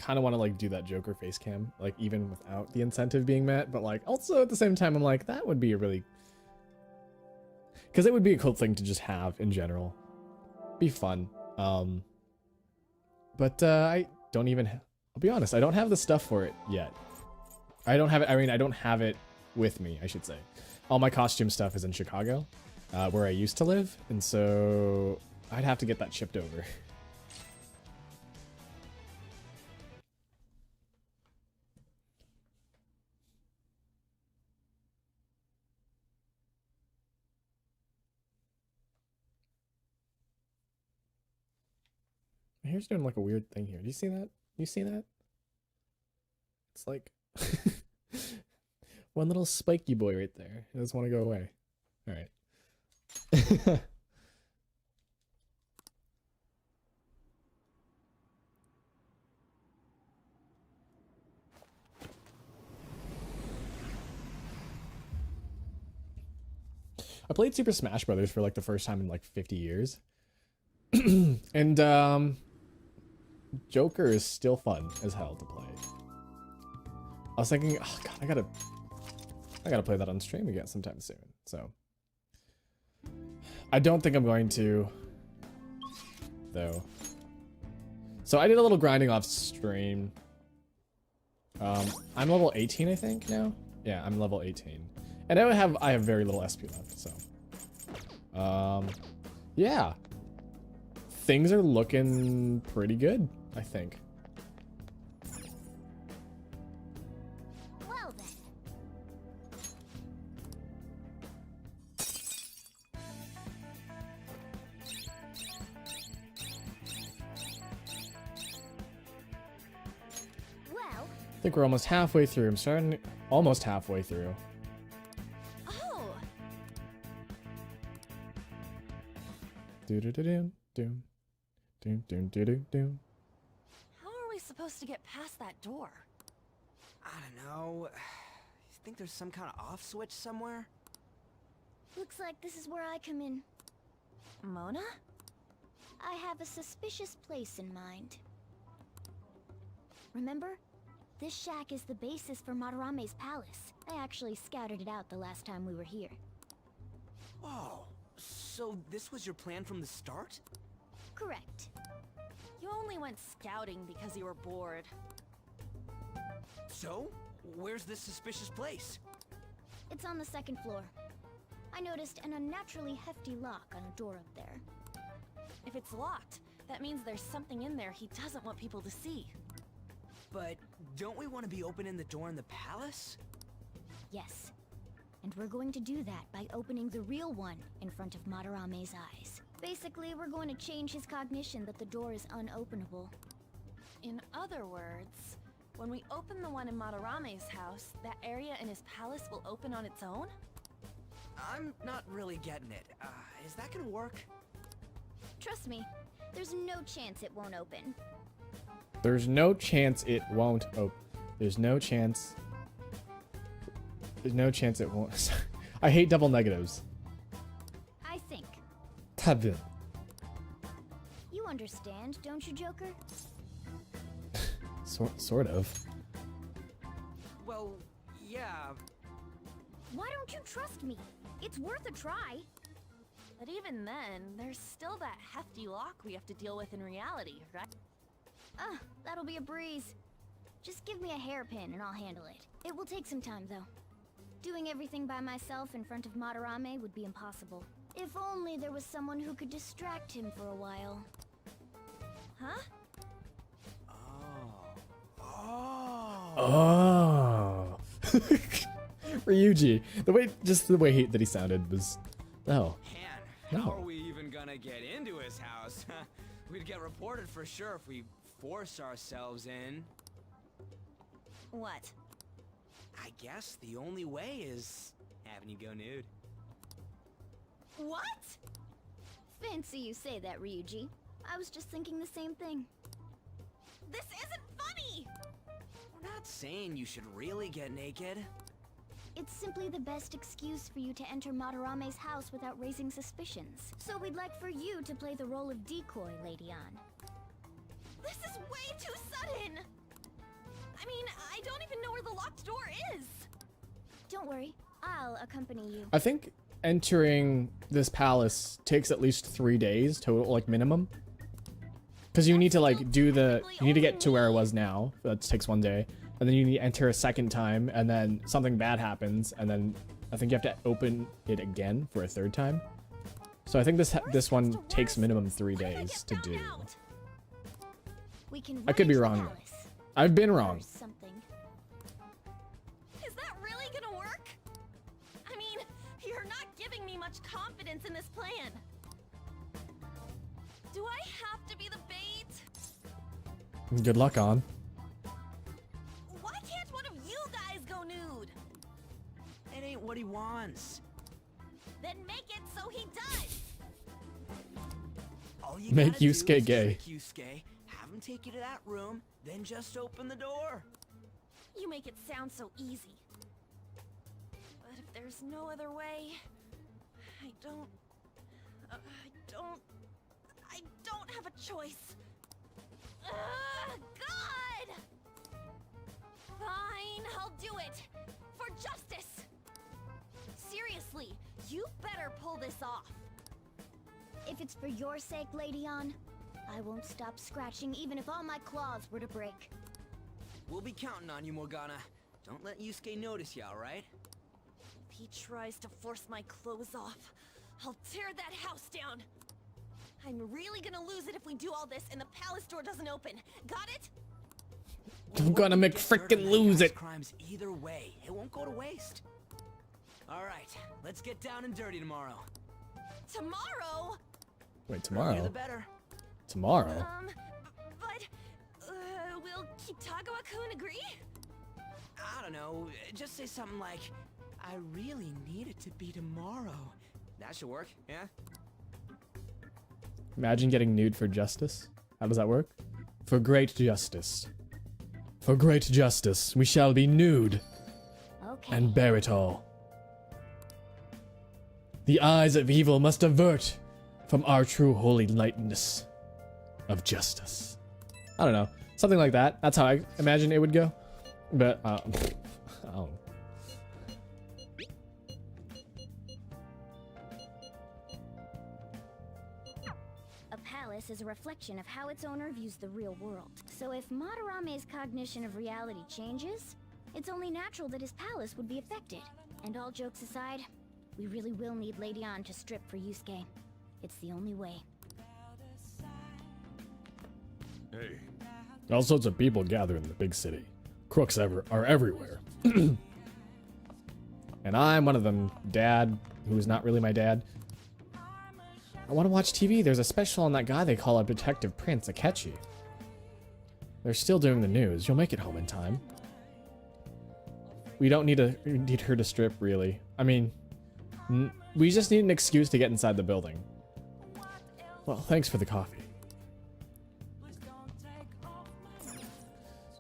kind of want to like do that Joker face cam, like even without the incentive being met, but like also at the same time I'm like that would be a really, because it would be a cool thing to just have in general, be fun. But I don't even, I'll be honest, I don't have the stuff for it yet. I don't have it, I mean I don't have it with me, I should say. All my costume stuff is in Chicago, where I used to live, and so I'd have to get that shipped over. Here's doing like a weird thing here. Do you see that? You see that? It's like one little spiky boy right there. He doesn't want to go away. All right. I played Super Smash Brothers for like the first time in like 50 years. And Joker is still fun as hell to play. I was thinking, oh god, I gotta play that on stream again sometime soon. So I don't think I'm going to, though. So I did a little grinding off stream. I'm level 18, I think now. Yeah, I'm level 18, and I have very little SP left. So, yeah, things are looking pretty good, I think. Well then. Well. I think we're almost halfway through. I'm starting almost halfway through. Oh. Do do do do do do do do do do. How are we supposed to get past that door? I don't know. You think there's some kind of off switch somewhere? Looks like this is where I come in. Mona? I have a suspicious place in mind. Remember? This shack is the basis for Madarame's palace. I actually scouted it out the last time we were here. Oh, so this was your plan from the start? Correct. You only went scouting because you were bored. So, where's this suspicious place? It's on the second floor. I noticed an unnaturally hefty lock on a door up there. If it's locked, that means there's something in there he doesn't want people to see. But don't we want to be opening the door in the palace? Yes. And we're going to do that by opening the real one in front of Madarame's eyes. Basically, we're going to change his cognition that the door is unopenable. In other words, when we open the one in Madarame's house, that area in his palace will open on its own? I'm not really getting it. Is that gonna work? Trust me, there's no chance it won't open. There's no chance it won't open. There's no chance. There's no chance it won't. I hate double negatives. I think. Taboo. You understand, don't you, Joker? Sort of. Well, yeah. Why don't you trust me? It's worth a try. But even then, there's still that hefty lock we have to deal with in reality, right? That'll be a breeze. Just give me a hairpin and I'll handle it. It will take some time, though. Doing everything by myself in front of Madarame would be impossible. If only there was someone who could distract him for a while. Huh? Oh. Ryuji. The way that he sounded was, no. Man, how No. are we even gonna get into his house? We'd get reported for sure if we force ourselves in. What? I guess the only way is having you go nude. What? Fancy you say that, Ryuji. I was just thinking the same thing. This isn't funny! We're not saying you should really get naked. It's simply the best excuse for you to enter Madarame's house without raising suspicions. So we'd like for you to play the role of decoy, Lady Ann. This is way too sudden! I mean, I don't even know where the locked door is. Don't worry, I'll accompany you. I think entering this palace takes at least 3 days total, like minimum. Because you need to like do the, you need to get to where it was now. That takes 1 day. And then you need to enter a second time, and then something bad happens, and then I think you have to open it again for a third time. So I think this one takes minimum 3 days to do. We can I could be rummage the wrong. palace I've been or wrong. something. Is that really gonna work? I mean, you're not giving me much confidence in this plan. Do I have to be the bait? Good luck on. Why can't one of you guys go nude? It ain't what he wants. Then make it so he does. All you Make gotta do Yusuke is gay. trick Yusuke, have him take you to that room, then just open the door. You make it sound so easy. But if there's no other way, I don't have a choice. Ugh, God! Fine, I'll do it. For justice. Seriously, you better pull this off. If it's for your sake, Lady Ann, I won't stop scratching even if all my claws were to break. We'll be counting on you, Morgana. Don't let Yusuke notice you, alright? If he tries to force my clothes off, I'll tear that house down. I'm really gonna lose it if we do all this and the palace door doesn't open. Got it? I'm gonna make frickin' lose it. Crimes either way. It won't go to waste. Alright, let's get down and dirty tomorrow. Tomorrow? Wait, Earlier tomorrow? the better. Tomorrow? Will Kitagawa-kun agree? I don't know, just say something like, I really need it to be tomorrow. That should work, yeah? Imagine getting nude for justice. How does that work? For great justice. For great justice, we shall be nude Okay. and bear it all. The eyes of evil must avert from our true holy lightness of justice. I don't know. Something like that. That's how I imagine it would go. But, oh. A palace is a reflection of how its owner views the real world. So if Madarame's cognition of reality changes, it's only natural that his palace would be affected. And all jokes aside, we really will need Lady Ann to strip for Yusuke. It's the only way. Hey, All sorts of people gather in the big city. Crooks are everywhere. And I'm one of them. Dad, who is not really my dad. I want to watch TV. There's a special on that guy they call up Detective Prince Akechi. They're still doing the news. You'll make it home in time. We don't need her to strip, really. I mean, we just need an excuse to get inside the building. Well, thanks for the coffee.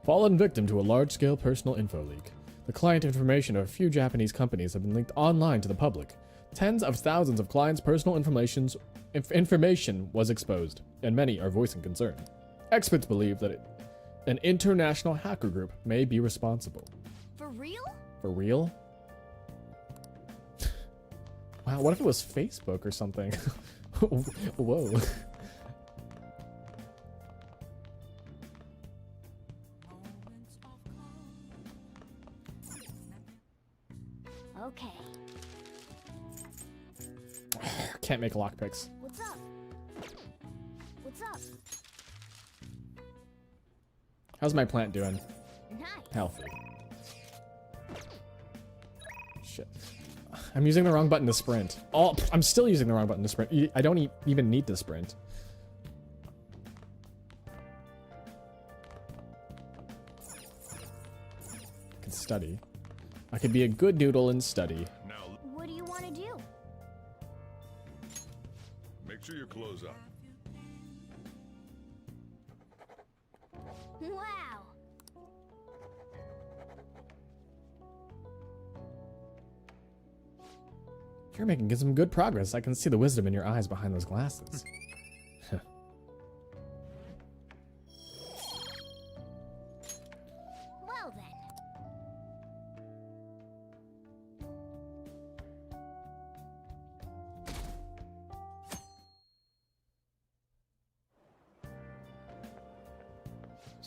Fallen victim to a large-scale personal info leak. The client information of a few Japanese companies have been linked online to the public. Tens of thousands of clients' personal information was exposed, and many are voicing concern. Experts believe that an international hacker group may be responsible. For real? For real? Wow, what if it was Facebook or something? Whoa. Okay. Can't make lockpicks. What's up? What's up? How's my plant doing? Nice. Healthy. Shit. I'm using the wrong button to sprint. Oh, I'm still using the wrong button to sprint. I don't even need to sprint. I can study. I could be a good noodle and study. now What do you want to do? make sure your clothes up. Wow. You're making some good progress. I can see the wisdom in your eyes behind those glasses.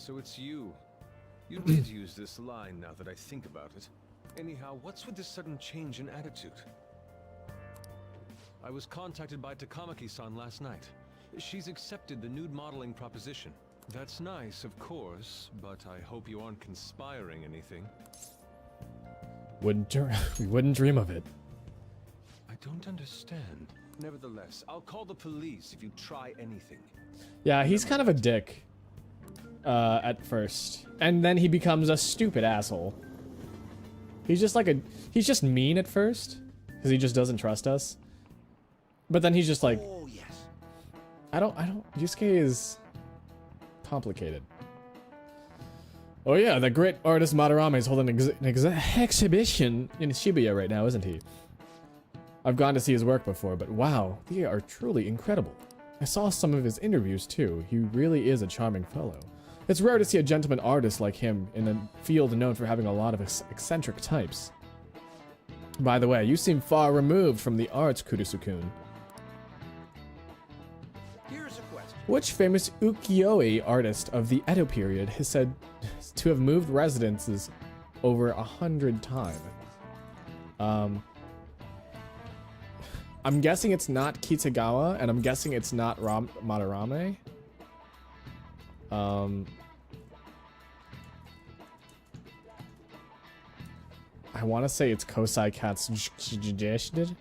so it's you. You did use this line now that I think about it. Anyhow, what's with this sudden change in attitude? I was contacted by Takamaki-san last night. She's accepted the nude modeling proposition. That's nice, of course, but I hope you aren't conspiring anything. We wouldn't dream of it. I don't understand. Nevertheless, I'll call the police if you try anything. Yeah, he's kind of a dick. At first. And then he becomes a stupid asshole. He's just mean at first. Because he just doesn't trust us. But then he's just like... Oh, yes. Yusuke is... complicated. Oh yeah, the great artist Madarame is holding an exhibition in Shibuya right now, isn't he? I've gone to see his work before, but wow, they are truly incredible. I saw some of his interviews too. He really is a charming fellow. It's rare to see a gentleman artist like him in a field known for having a lot of eccentric types. By the way, you seem far removed from the arts, Kurisu-kun. Here's a question. Which famous ukiyo-e artist of the Edo period is said to have moved residences over 100 times? I'm guessing it's not Kitagawa, and I'm guessing it's not Madarame. I want to say it's Kosai Katsushida.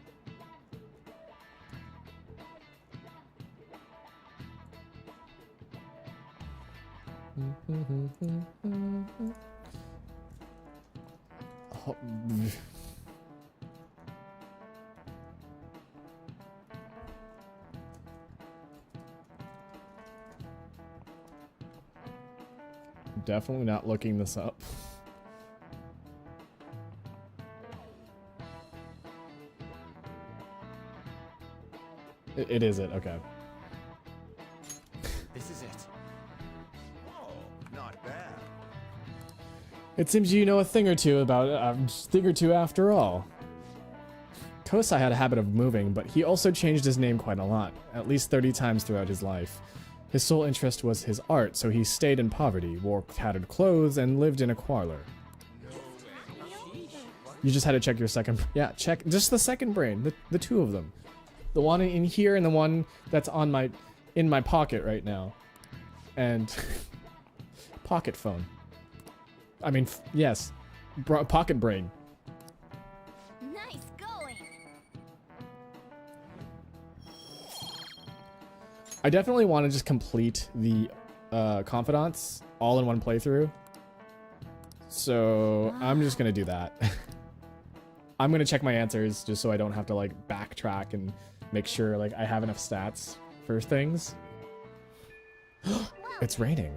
Oh, definitely not looking this up. It is it, okay. This is it. Oh, not bad. It seems you know a thing or two about after all. Kosai had a habit of moving, but he also changed his name quite a lot, at least 30 times throughout his life. His sole interest was his art, so he stayed in poverty, wore tattered clothes, and lived in a parlor. You just had to check your second... Yeah, check just the second brain, the two of them. The one in here and the one that's on in my pocket right now. And... pocket phone. I mean, yes. Pocket brain. Nice going. I definitely want to just complete the Confidants all in one playthrough. So I'm just going to do that. I'm going to check my answers just so I don't have to like backtrack and make sure like I have enough stats for things. It's raining.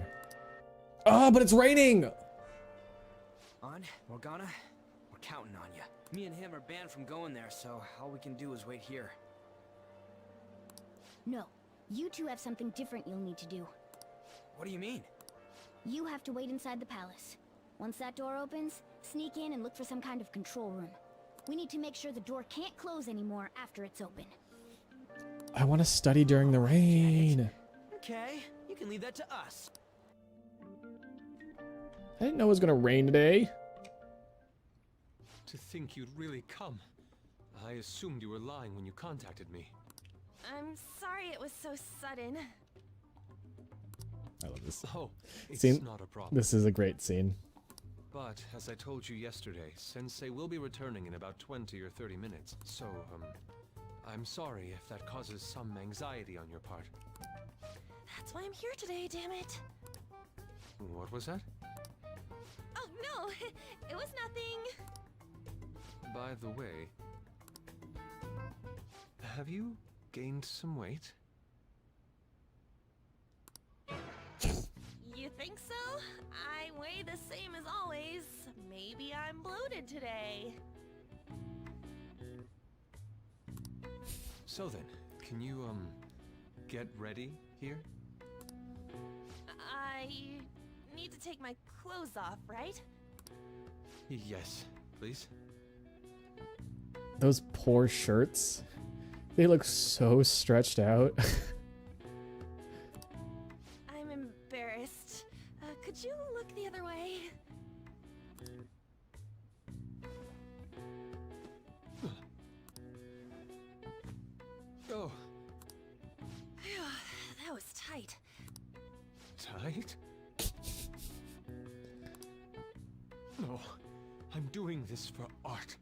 Oh, but it's raining! On, Morgana, we're counting on you. Me and him are banned from going there, so all we can do is wait here. No, you two have something different you'll need to do. What do you mean? You have to wait inside the palace. Once that door opens, sneak in and look for some kind of control room. We need to make sure the door can't close anymore after it's open. I want to study during the rain. Okay, you can leave that to us. I didn't know it was going to rain today. To think you'd really come. I assumed you were lying when you contacted me. I'm sorry it was so sudden. I love this. Oh, it's Scene. not a problem. This is a great scene. But, as I told you yesterday, Sensei will be returning in about 20 or 30 minutes. So, I'm sorry if that causes some anxiety on your part. That's why I'm here today, damn it. What was that? Oh, no, it was nothing. By the way, have you gained some weight? You think so? I weigh the same as always. Maybe I'm bloated today. So then, can you, get ready here? I need to take my clothes off, right? Yes, please. Those poor shirts. They look so stretched out. I'm embarrassed. Could tight. Tight? No, I'm doing this for art.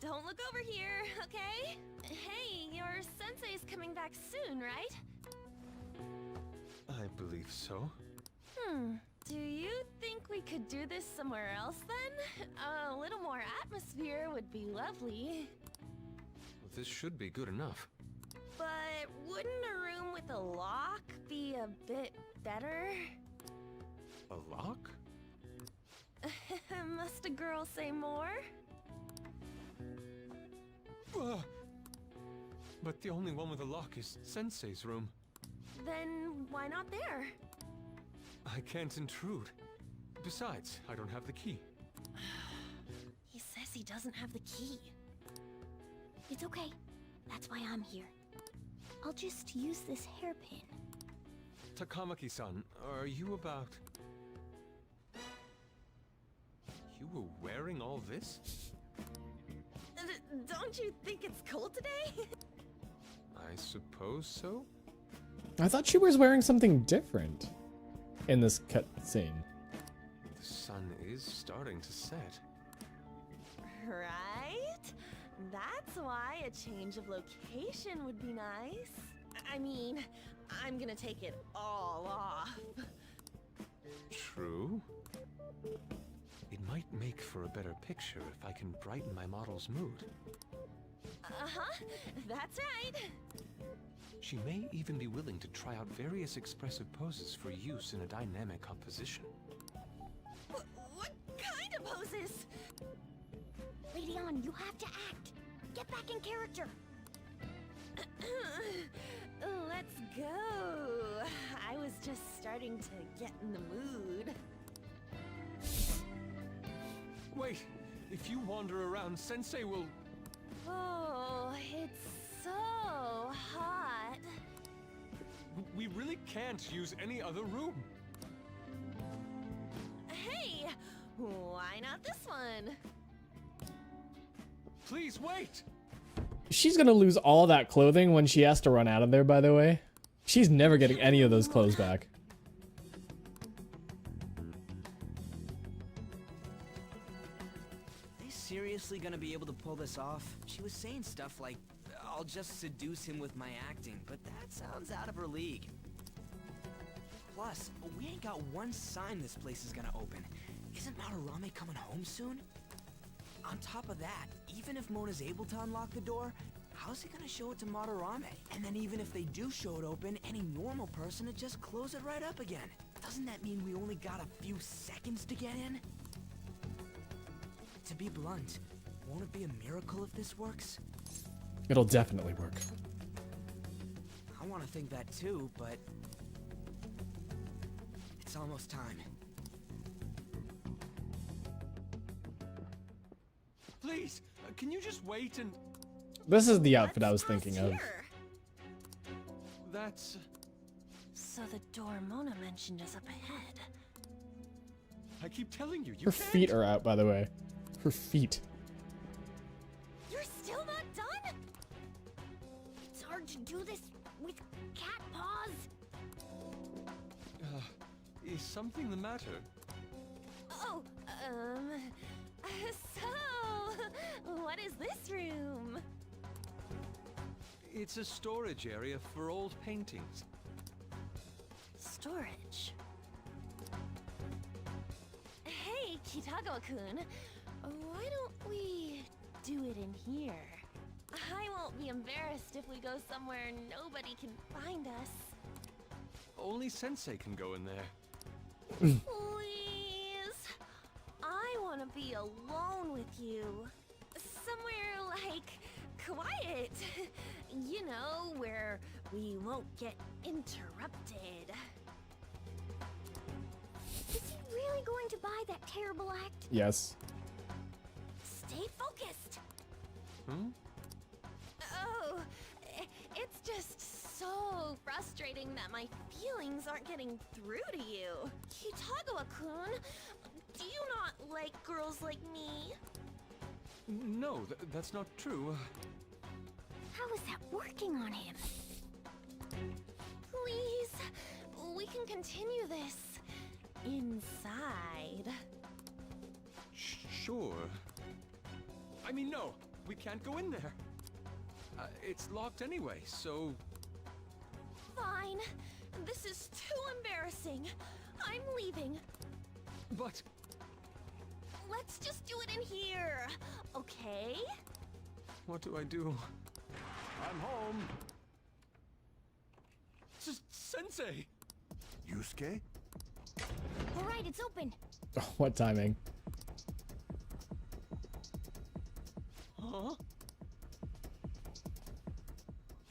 Don't look over here, okay? Hey, your sensei's coming back soon, right? I believe so. Do you think we could do this somewhere else then? A little more atmosphere would be lovely. This should be good enough. But wouldn't a room with a lock be a bit better? A lock? Must a girl say more? But the only one with a lock is Sensei's room. Then why not there? I can't intrude. Besides, I don't have the key. He says he doesn't have the key. It's okay. That's why I'm here. I'll just use this hairpin. Takamaki-san, are you about... You were wearing all this? Don't you think it's cold today? I suppose so? I thought she was wearing something different in this cutscene. The sun is starting to set. Right? That's why a change of location would be nice. I mean, I'm gonna take it all off. True. It might make for a better picture if I can brighten my model's mood. Uh-huh, that's right. She may even be willing to try out various expressive poses for use in a dynamic composition. What kind of poses? Lady On, you have to act. Get back in character. Let's go. I was just starting to get in the mood. Wait! If you wander around, Sensei will... Oh, it's so hot. We really can't use any other room. Hey, why not this one? Please wait! She's gonna lose all that clothing when she has to run out of there, by the way. She's never getting any of those clothes back. Are they seriously gonna be able to pull this off? She was saying stuff like, I'll just seduce him with my acting, but that sounds out of her league. Plus, we ain't got one sign this place is gonna open. Isn't Madarame coming home soon? On top of that, even if Mona's able to unlock the door, how's he gonna show it to Madarame? And then even if they do show it open, any normal person would just close it right up again. Doesn't that mean we only got a few seconds to get in? To be blunt, won't it be a miracle if this works? It'll definitely work. I want to think that too, but... it's almost time. Please, can you just wait and... This is the outfit I was Let's thinking pause of. here. That's... So the door Mona mentioned is up ahead. I keep telling you, you Her can't. feet are out, by the way. Her feet. You're still not done? It's hard to do this with cat paws. Is something the matter? Oh, so, what is this room? It's a storage area for old paintings. Storage. Hey, Kitagawa-kun, why don't we do it in here? I won't be embarrassed if we go somewhere nobody can find us. Only Sensei can go in there. Please, I want to be alone with you. Somewhere like quiet. You know, where we won't get interrupted. Is he really going to buy that terrible act? Yes. Stay focused. Hmm? Oh, it's just so frustrating that my feelings aren't getting through to you. Kitagawa-kun, do you not like girls like me? No, that's not true. How is that working on him? Please, can continue this inside. Sure. I mean, no, we can't go in there. It's locked anyway, so... Fine. This is too embarrassing. I'm leaving. But... Let's just do it in here, okay? what do I do? I'm home. Sensei! Yusuke? All right, it's open. Oh, what timing? Huh?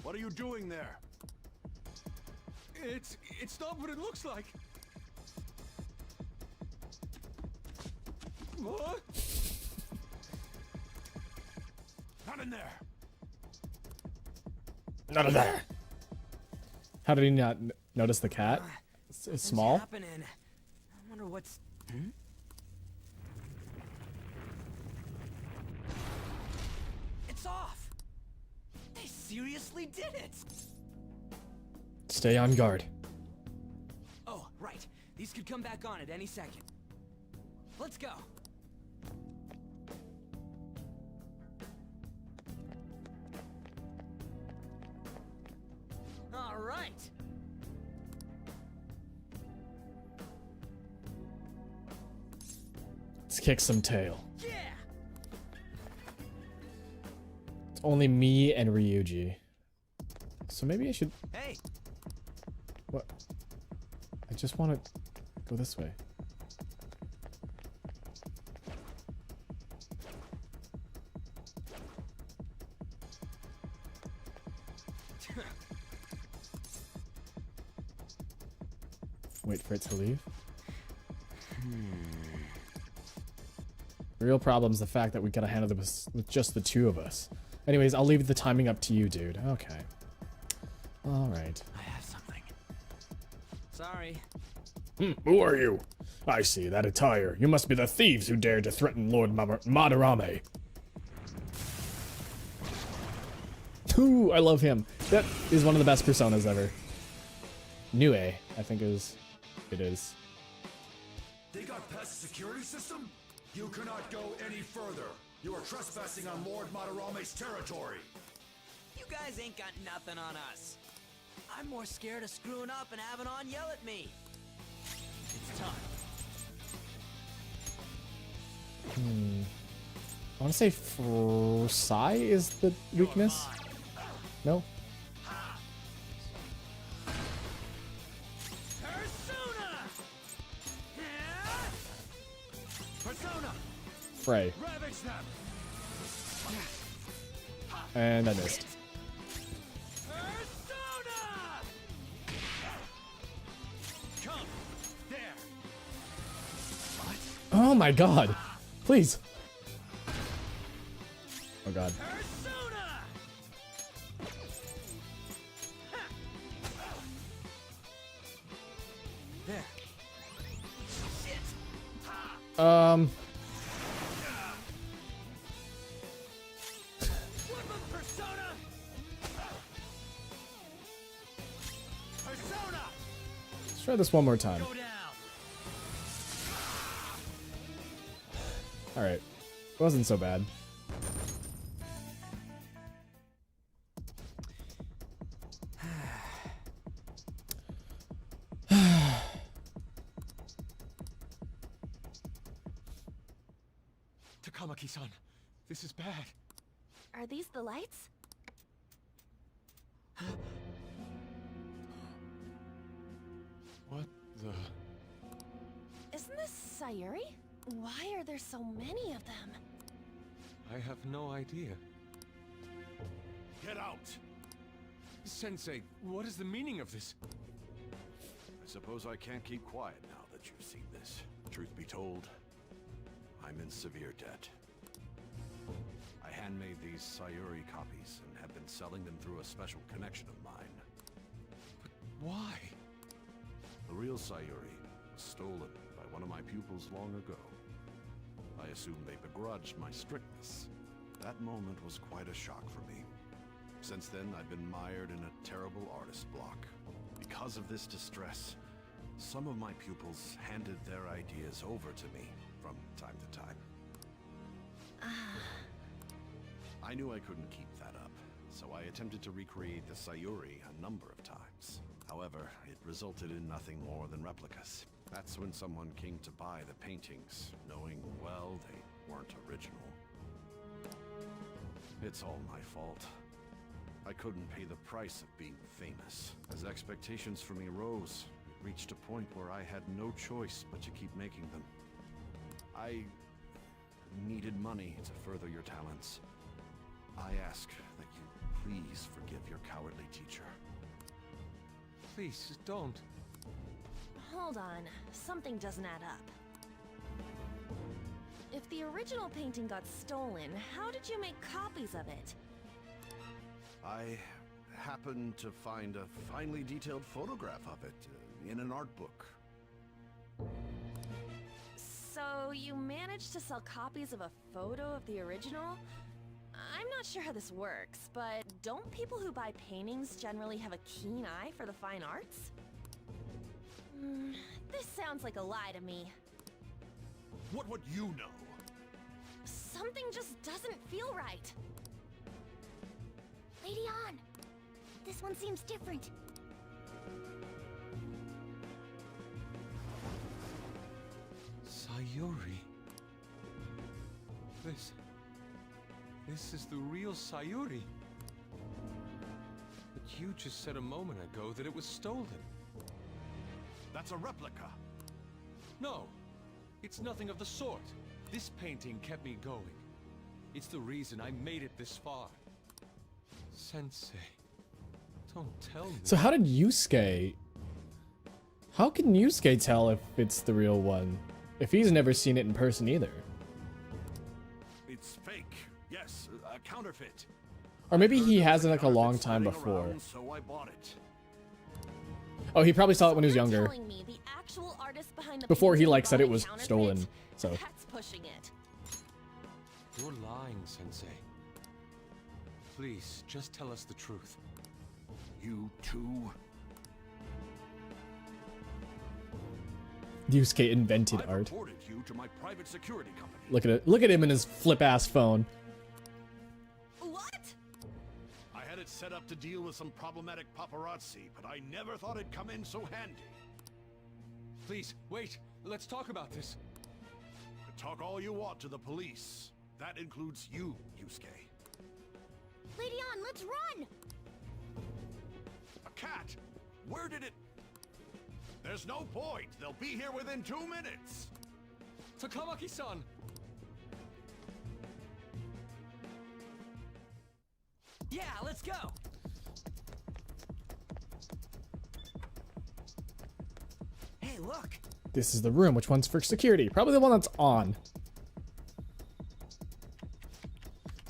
What are you doing there? It's not what it looks like. What? Not in there. None of that. How did he not notice the cat? It's Something's small. happening. I wonder what's... It's off! They seriously did it! Stay on guard. Oh, right. These could come back on at any second. Let's go. All right. Let's kick some tail. Yeah. It's only me and Ryuji. So maybe I should... Hey. What? I just want to go this way. Wait for it to leave. The real problem is the fact that we gotta handle this with just the two of us. Anyways, I'll leave the timing up to you, dude. Okay. Alright. I have something. Sorry. Who are you? I see that attire. You must be the thieves who dared to threaten Lord Madarame. Ooh, I love him. That is one of the best personas ever. Nue, I think it is. They got past the security system? You cannot go any further. You are trespassing on Lord Madarame's territory. You guys ain't got nothing on us. I'm more scared of screwing up and having On yell at me. It's time. I want to say Sai is the weakness. No? Persona! Frey. Ravage them! And I missed. Persona! Come! There! Oh my god. Please. Oh god. Persona! There. Shit. Persona! Persona! Let's try this one more time. Go down! Alright. It wasn't so bad. Takamaki-san, this is bad. Are these the lights? What the... Isn't this Sayuri? Why are there so many of them? I have no idea. Get out! Sensei, what is the meaning of this? I suppose I can't keep quiet now that you've seen this. Truth be told, I'm in severe debt. I handmade these Sayuri copies and have been selling them through a special connection of mine. Why? The real Sayuri was stolen by one of my pupils long ago. I assume they begrudged my strictness. That moment was quite a shock for me. Since then, I've been mired in a terrible artist block. Because of this distress, Some of my pupils handed their ideas over to me from time to time. I knew I couldn't keep that up, so I attempted to recreate the Sayuri a number of times. However, it resulted in nothing more than replicas. That's when someone came to buy the paintings, knowing, well, they weren't original. It's all my fault. I couldn't pay the price of being famous. As expectations for me rose, it reached a point where I had no choice but to keep making them. I needed money to further your talents. I ask that you please forgive your cowardly teacher. Please, don't. Hold on, something doesn't add up. If the original painting got stolen, how did you make copies of it? I happened to find a finely detailed photograph of it in an art book. So you managed to sell copies of a photo of the original? I'm not sure how this works, but don't people who buy paintings generally have a keen eye for the fine arts? This sounds like a lie to me. What would you know? Something just doesn't feel right. Lady Ann, this one seems different. Sayuri. This is the real Sayuri. But you just said a moment ago that it was stolen. That's a replica. No, it's nothing of the sort. This painting kept me going. It's the reason I made it this far. Sensei, don't tell me. So how did Yusuke... How can Yusuke tell if it's the real one? If he's never seen it in person either. It's fake. Yes, a counterfeit. Or maybe he Heard there was has it like a long counterfeit time spreading before. around, so I bought it. Oh, he probably saw it when he was You're younger. telling me the actual artist behind the Before he painting like said bought it a was counterfeit? stolen. So That's pushing it. You're lying, Sensei. Please, just tell us the truth. You too? Yusuke invented I've art. reported you to my private security company. Look at it. Look at him in his flip ass phone. What? I had it set up to deal with some problematic paparazzi, but I never thought it'd come in so handy. Please, wait. Let's talk about this. Talk all you want to the police. That includes you, Yusuke. Lady Ann, let's run! A cat? Where did it... There's no point. They'll be here within 2 minutes. Takamaki-san! Yeah, let's go. Hey, look. This is the room. Which one's for security? Probably the one that's on.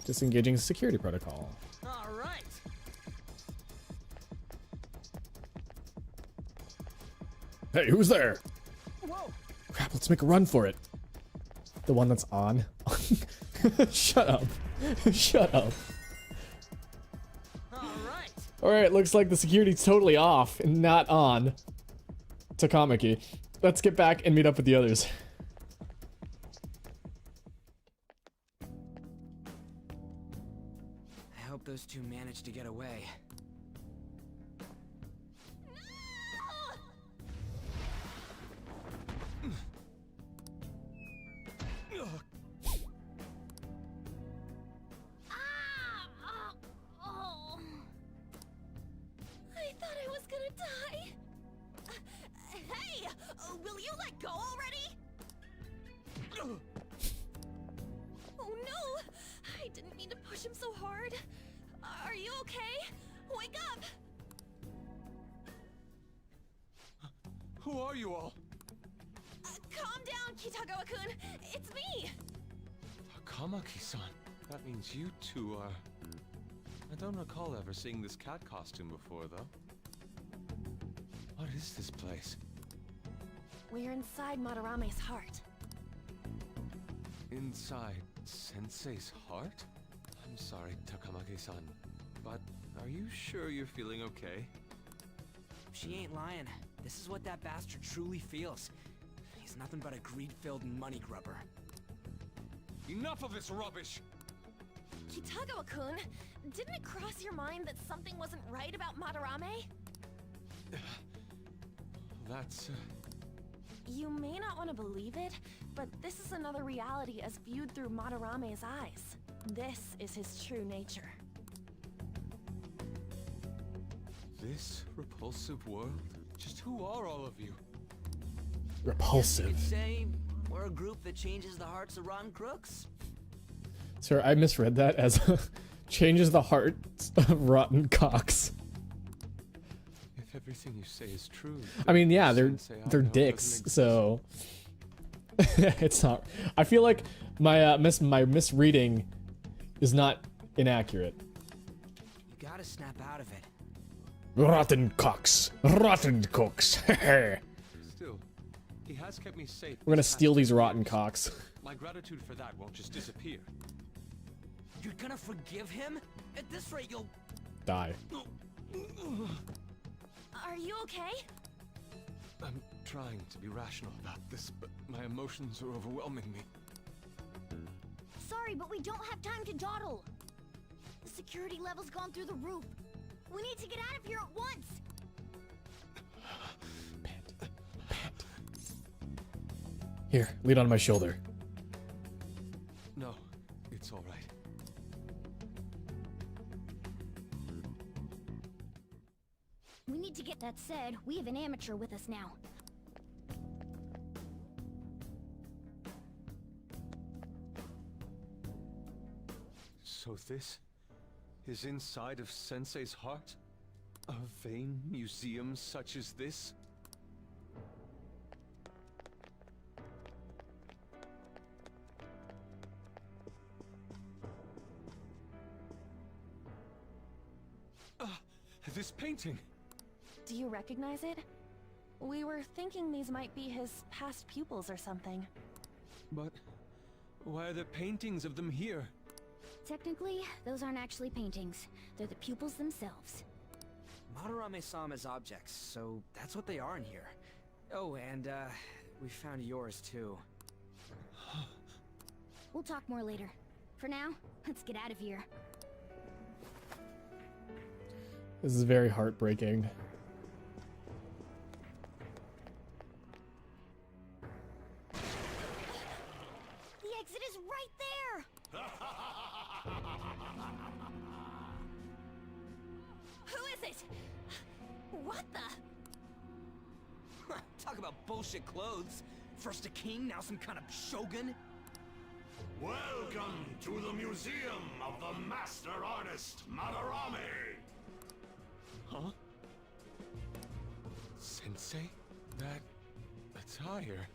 Disengaging security protocol. All right. Hey, who's there? Whoa. Crap, let's make a run for it. The one that's on. Shut up. Shut up. All right. Alright, looks like the security's totally off and not on. Takamaki. Let's get back and meet up with the others. I hope those two managed to get away. Oh. I thought I was gonna die. Hey, will you let go already? Oh no! I didn't mean to push him so hard. Are you okay? Wake up! Who are you all? Calm down, Kitagawa-kun. It's me. Takamaki-san. That means you two are... I don't recall ever seeing this cat costume before, though. What is this place? We're inside Madarame's heart. Inside Sensei's heart? I'm sorry, Takamaki-san, but are you sure you're feeling okay? She ain't lying. This is what that bastard truly feels. He's nothing but a greed-filled money grubber. Enough of this rubbish! Kitagawa-kun, didn't it cross your mind that something wasn't right about Madarame? That's... You may not want to believe it, but this is another reality as viewed through Madarame's eyes. This is his true nature. This repulsive world? Just who are all of you? Repulsive. You'd say we're a group that changes the hearts of rotten crooks. Sir, I misread that as changes the hearts of rotten cocks. If everything you say is true... I mean, yeah, they're Sensei I they're know dicks, doesn't so it's not. I feel like my my misreading is not inaccurate. You gotta snap out of it. Rotten cocks, rotten cooks. We're Still, he has kept me safe. gonna these steal past these 2 rotten years. cocks. My gratitude for that won't just disappear. You're gonna forgive him? At this rate, you'll... Die. Are you okay? I'm trying to be rational about this, but my emotions are overwhelming me. Sorry, but we don't have time to dawdle. The security level's gone through the roof. We need to get out of here at once. Here, lean on my shoulder. No, it's all right. We need to get that said. We have an amateur with us now. So this is inside of Sensei's heart? A vain museum such as this? This painting! Do you recognize it? We were thinking these might be his past pupils or something. But why are there paintings of them here? Technically, those aren't actually paintings. They're the pupils themselves. Madarame saw them as objects, so that's what they are in here. Oh, and, we found yours, too. We'll talk more later. For now, let's get out of here. This is very heartbreaking. The exit is right there! Who is it? What the? Talk about bullshit clothes. First a king, now some kind of shogun? Welcome to the Museum of the Master Artist, Madarame! Huh? Sensei? That attire?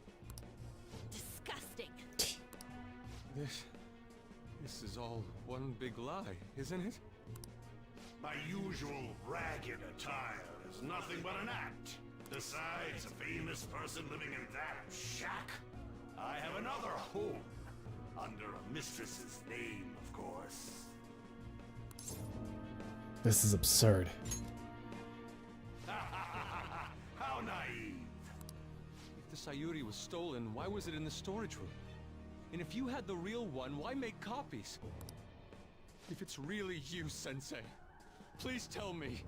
Disgusting. This is all one big lie, isn't it? My usual ragged attire is nothing but an act. Besides a famous person living in that shack, I have another home. Under a mistress's name, of course. This is absurd. How naive. If the Sayuri was stolen, why was it in the storage room? And if you had the real one, why make copies? If it's really you, Sensei, please tell me.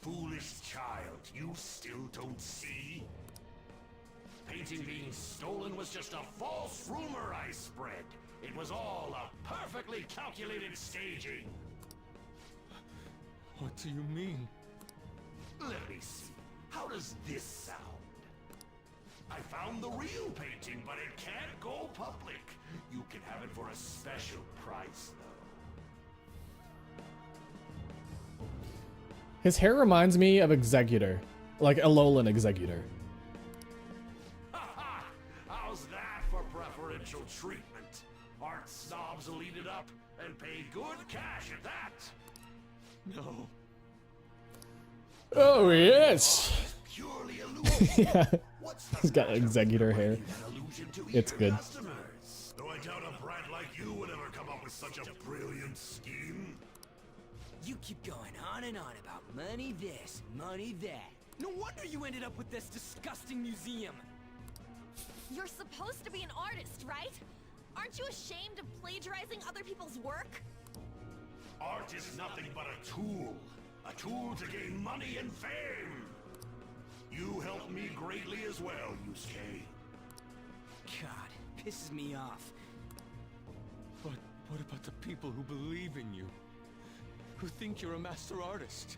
Foolish child, you still don't see? Painting being stolen was just a false rumor I spread. It was all a perfectly calculated staging. What do you mean? Let me see. How does this sound? I found the real painting, but it can't go public. You can have it for a special price, though. His hair reminds me of Executor. Like Alolan Executor. Ha! How's that for preferential treatment? Art snobs will eat it up and pay good cash at that. No. Oh, yes! Purely illusion. Yeah. What's the He's got matter Executor with hair. providing that illusion to It's eager good. customers? Though I doubt a brat like you would ever come up with such a brilliant scheme. You keep going on and on about money this, money that. No wonder you ended up with this disgusting museum. You're supposed to be an artist, right? Aren't you ashamed of plagiarizing other people's work? Art is nothing but a tool. A tool to gain money and fame. You helped me greatly as well, Yusuke. God, pisses me off. But what about the people who believe in you? Who think you're a master artist?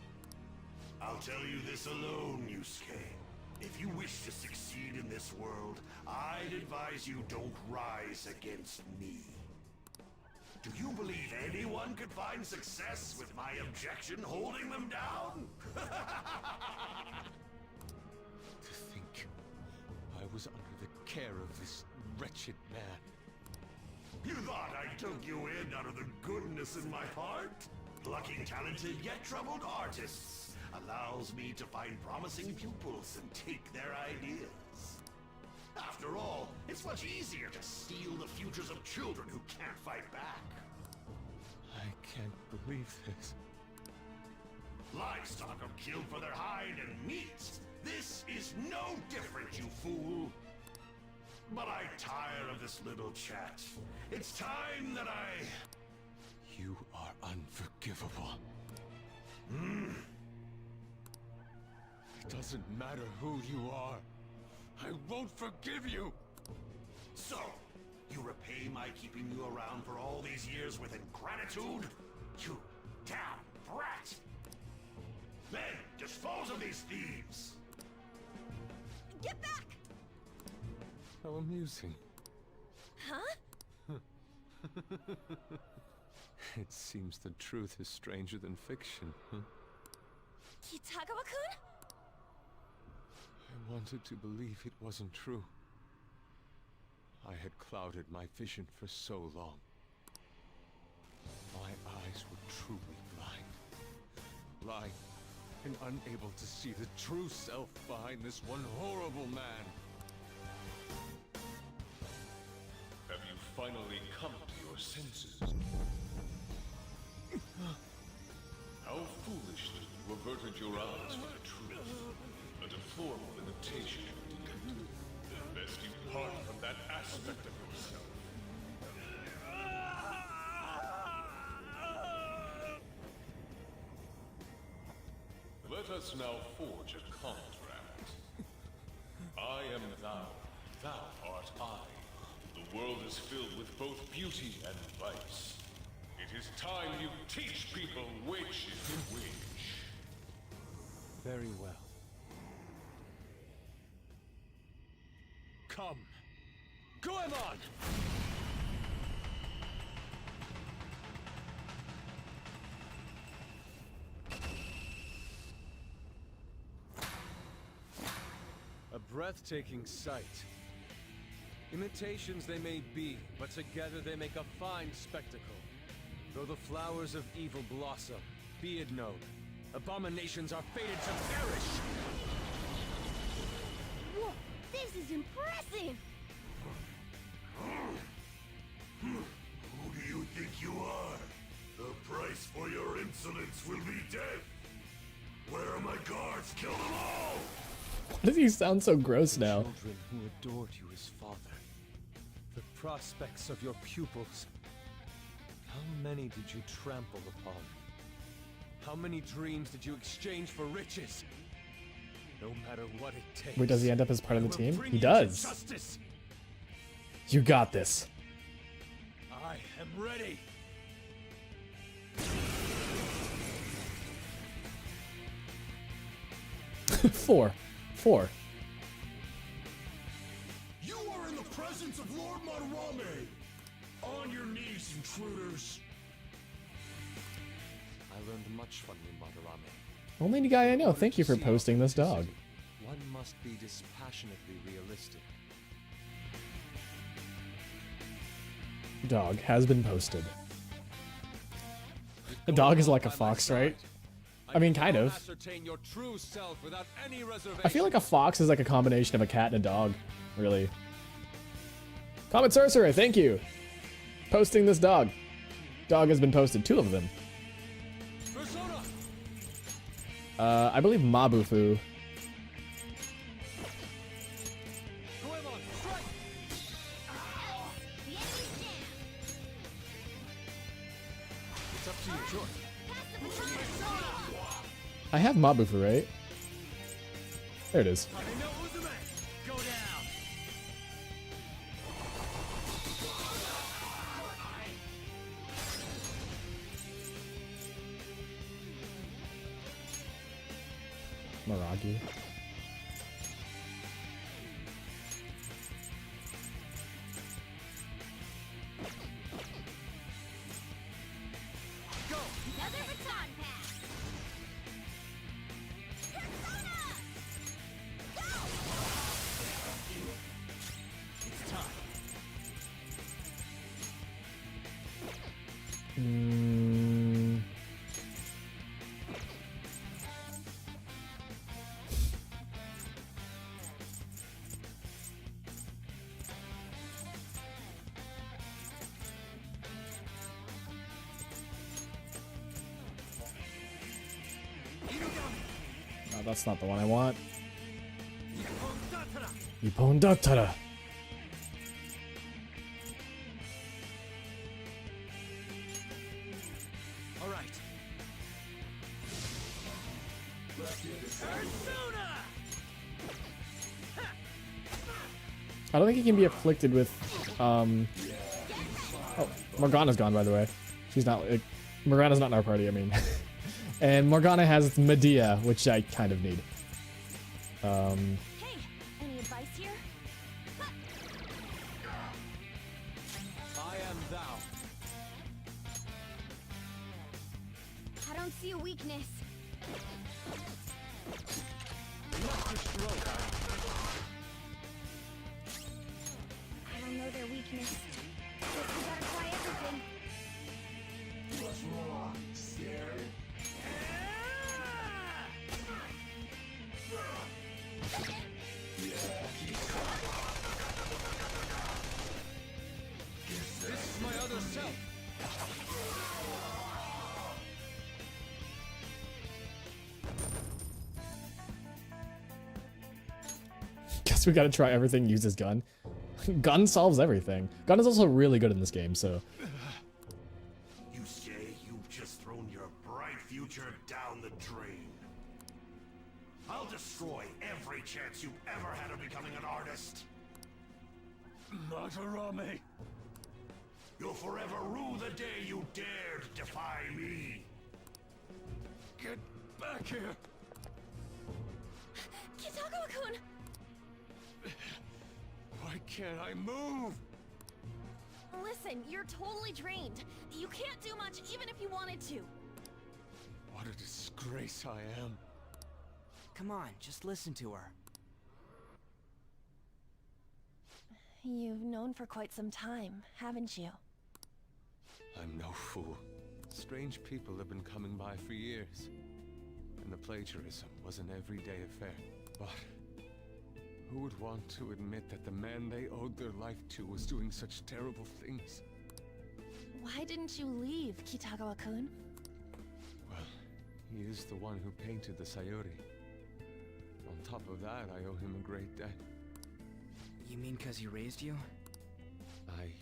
I'll tell you this alone, Yusuke. If you wish to succeed in this world, I'd advise you don't rise against me. Do you believe anyone could find success with my objection holding them down? To think I was under the care of this wretched man. You thought I took you in out of the goodness in my heart? Plucking talented yet troubled artists allows me to find promising pupils and take their ideas. After all, it's much easier to steal the futures of children who can't fight back. I can't believe this. Livestock are killed for their hide and meat. This is no different, you fool. But I tire of this little chat. It's time that I... You are unforgivable. It doesn't matter who you are. I won't forgive you! So, you repay my keeping you around for all these years with ingratitude? You damn brat! Then, dispose of these thieves! Get back! How amusing. Huh? It seems the truth is stranger than fiction, huh? Kitagawa-kun? I wanted to believe it wasn't true. I had clouded my vision for so long. My eyes were truly blind. Blind and unable to see the true self behind this one horrible man. Have you finally come to your senses? How foolish that you averted your eyes from the truth. A deplorable imitation of detective. Best you part from that aspect of yourself. Let us now forge a contract. I am thou, thou art I. The world is filled with both beauty and vice. It is time you teach people which is which. Very well. Come. Goemon! A breathtaking sight. Imitations they may be, but together they make a fine spectacle. Though the flowers of evil blossom, be it known, abominations are fated to perish! Whoa, this is impressive! Who do you think you are? The price for your insolence will be death! Where are my guards? Kill them all! Why does he sound so gross now? Children who adored you as father. The prospects of your pupils. How many did you trample upon? How many dreams did you exchange for riches? No matter what it takes. Wait, does he end up as part of the I will team? bring He you to does. justice. You got this. I am ready. Four. You are in the presence of Lord Madarame! On your knees, intruders! I learned much from you, Madarame. Only guy I know. Thank you for posting this dog. One must be dispassionately realistic. Dog has been posted. The dog is like a fox, right? I mean, kind of. Ascertain your true self without any reservation. I feel like a fox is like a combination of a cat and a dog, really. Comet Sorcerer, thank you. Posting this dog. Dog has been posted, 2 of them. Persona! I believe Mabufu have Mabufu, right? There it is. Go down. Maragi. Another baton pass. Persona! Mm. No, that's not the one I want. Ippon Dattara. All right. I don't think he can be afflicted with, Oh, Morgana's gone, by the way. She's not, Morgana's not in our party, I mean. And Morgana has Medea, which I kind of need. Hey, any advice here? I am thou. I don't see a weakness. I don't know their weakness. Guess we gotta try everything. This is my other self. Guess we gotta try everything, use his gun. Gun solves everything. Gun is also really good in this game, so. You say you've just thrown your bright future down the drain. I'll destroy every chance you've ever had of becoming an artist. Madarame. You'll forever rue the day you dared defy me. Get back here. Kitagawa-kun! Why can't I move? Listen, you're totally trained. You can't do much even if you wanted to. What a disgrace I am. Come on, just listen to her. You've known for quite some time, haven't you? I'm no fool. Strange people have been coming by for years. And the plagiarism was an everyday affair. But who would want to admit that the man they owed their life to was doing such terrible things? Why didn't you leave, Kitagawa-kun? Well, he is the one who painted the Sayuri. On top of that, I owe him a great debt. You mean 'cause he raised you? I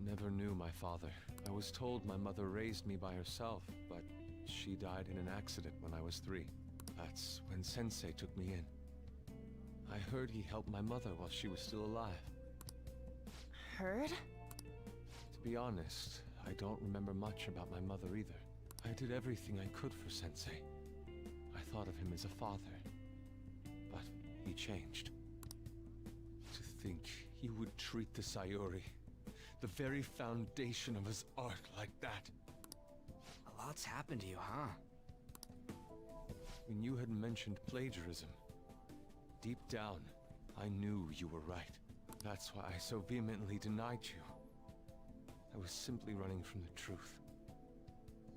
never knew my father. I was told my mother raised me by herself, but she died in an accident when I was 3. That's when Sensei took me in. I heard he helped my mother while she was still alive. Heard? To be honest, I don't remember much about my mother either. I did everything I could for Sensei. I thought of him as a father. But he changed. To think he would treat the Sayuri, the very foundation of his art, like that. A lot's happened to you, huh? When you had mentioned plagiarism, deep down, I knew you were right. That's why I so vehemently denied you. I was simply running from the truth.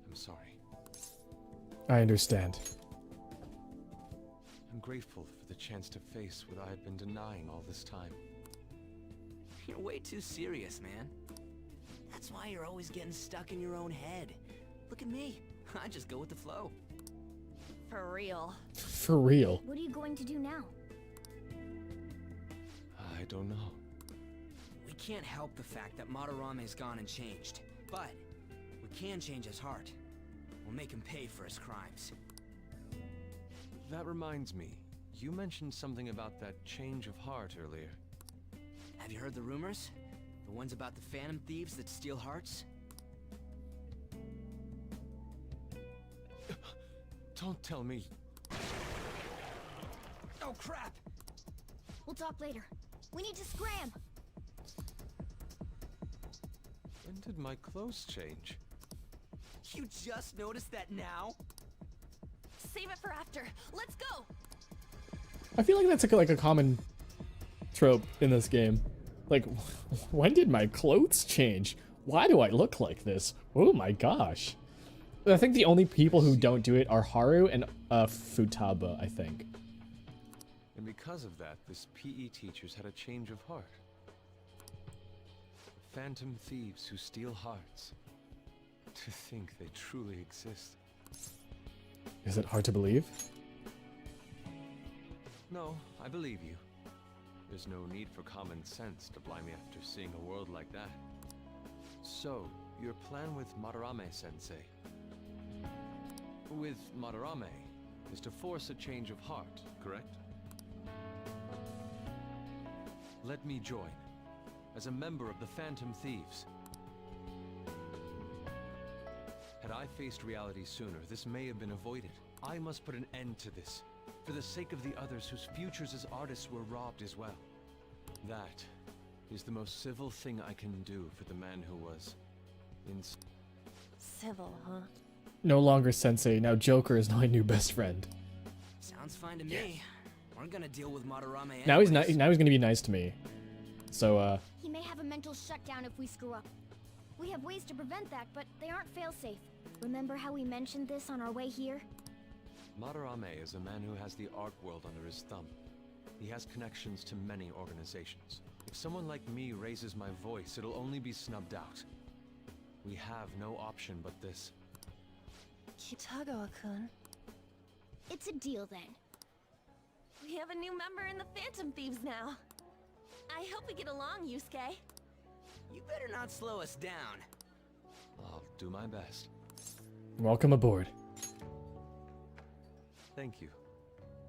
I'm sorry. I understand. I'm grateful for the chance to face what I had been denying all this time. You're way too serious, man. That's why you're always getting stuck in your own head. Look at me. I just go with the flow. For real. For real. What are you going to do now? I don't know. We can't help the fact that Madarame's gone and changed. But we can change his heart. We'll make him pay for his crimes. that reminds me. You mentioned something about that change of heart earlier. Have you heard the rumors? The ones about the Phantom Thieves that steal hearts? Don't tell me. Oh crap! We'll talk later. We need to scram. When did my clothes change? You just noticed that now? Save it for after. Let's go. I feel like that's like a common trope in this game. Like, when did my clothes change? Why do I look like this? Oh my gosh. I think the only people who don't do it are Haru and Futaba, I think. And because of that, this PE teacher's had a change of heart. Phantom thieves who steal hearts. To think they truly exist. Is it hard to believe? No, I believe you. There's no need for common sense to blind me after seeing a world like that. So, your plan with Madarame-sensei? With Madarame is to force a change of heart, correct? Let me join, as a member of the Phantom Thieves. Had I faced reality sooner, this may have been avoided. I must put an end to this, for the sake of the others whose futures as artists were robbed as well. That is the most civil thing I can do for the man who was Civil, huh? No longer Sensei, now Joker is my new best friend. Sounds fine to me. We're gonna deal with Madarame Now he's anyways. now he's gonna be nice to me. So He may have a mental shutdown if we screw up. We have ways to prevent that, but they aren't fail-safe. Remember how we mentioned this on our way here? Madarame is a man who has the art world under his thumb. He has connections to many organizations. If someone like me raises my voice, it'll only be snubbed out. We have no option but this. Kitagawa-kun. It's a deal then. We have a new member in the Phantom Thieves now. I hope we get along, Yusuke. You better not slow us down. I'll do my best. welcome aboard. Thank you.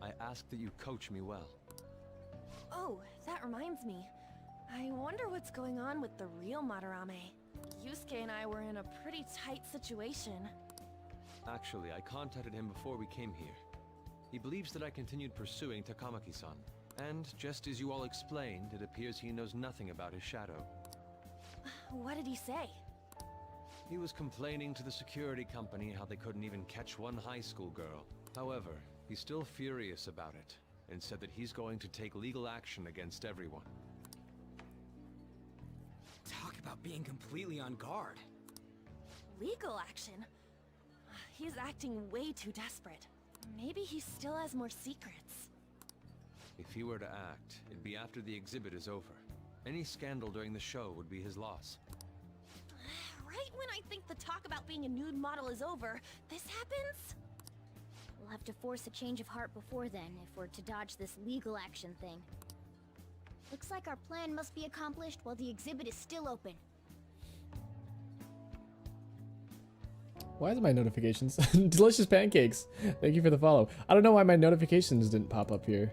I ask that you coach me well. Oh, that reminds me. I wonder what's going on with the real Madarame. Yusuke and I were in a pretty tight situation. Actually, I contacted him before we came here. He believes that I continued pursuing Takamaki-san. And just as you all explained, it appears he knows nothing about his shadow. What did he say? He was complaining to the security company how they couldn't even catch one high school girl. However, he's still furious about it, and said that he's going to take legal action against everyone. Talk about being completely on guard. Legal action? He's acting way too desperate. Maybe he still has more secrets. If he were to act, it'd be after the exhibit is over. Any scandal during the show would be his loss. Right when I think the talk about being a nude model is over, this happens? We'll have to force a change of heart before then, if we're to dodge this legal action thing. Looks like our plan must be accomplished while the exhibit is still open. Why is my notifications? Delicious pancakes. Thank you for the follow. I don't know why my notifications didn't pop up here.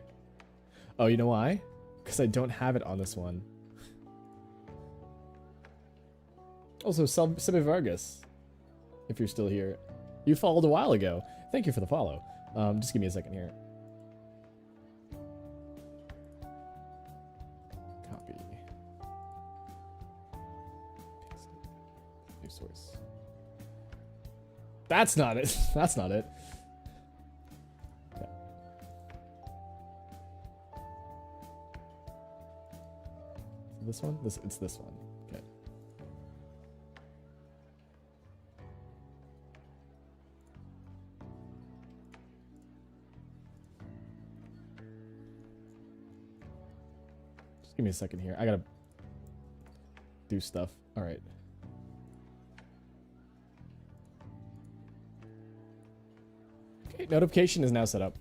Oh, you know why? Because I don't have it on this one. Also, Sebe Vargas, if you're still here. You followed a while ago. Thank you for the follow. Just give me a second here. Copy. Paste it. New source. That's not it. That's not it. Okay. This one? It's this one. Okay. Just give me a second here. I gotta do stuff. All right. Okay, notification is now set up.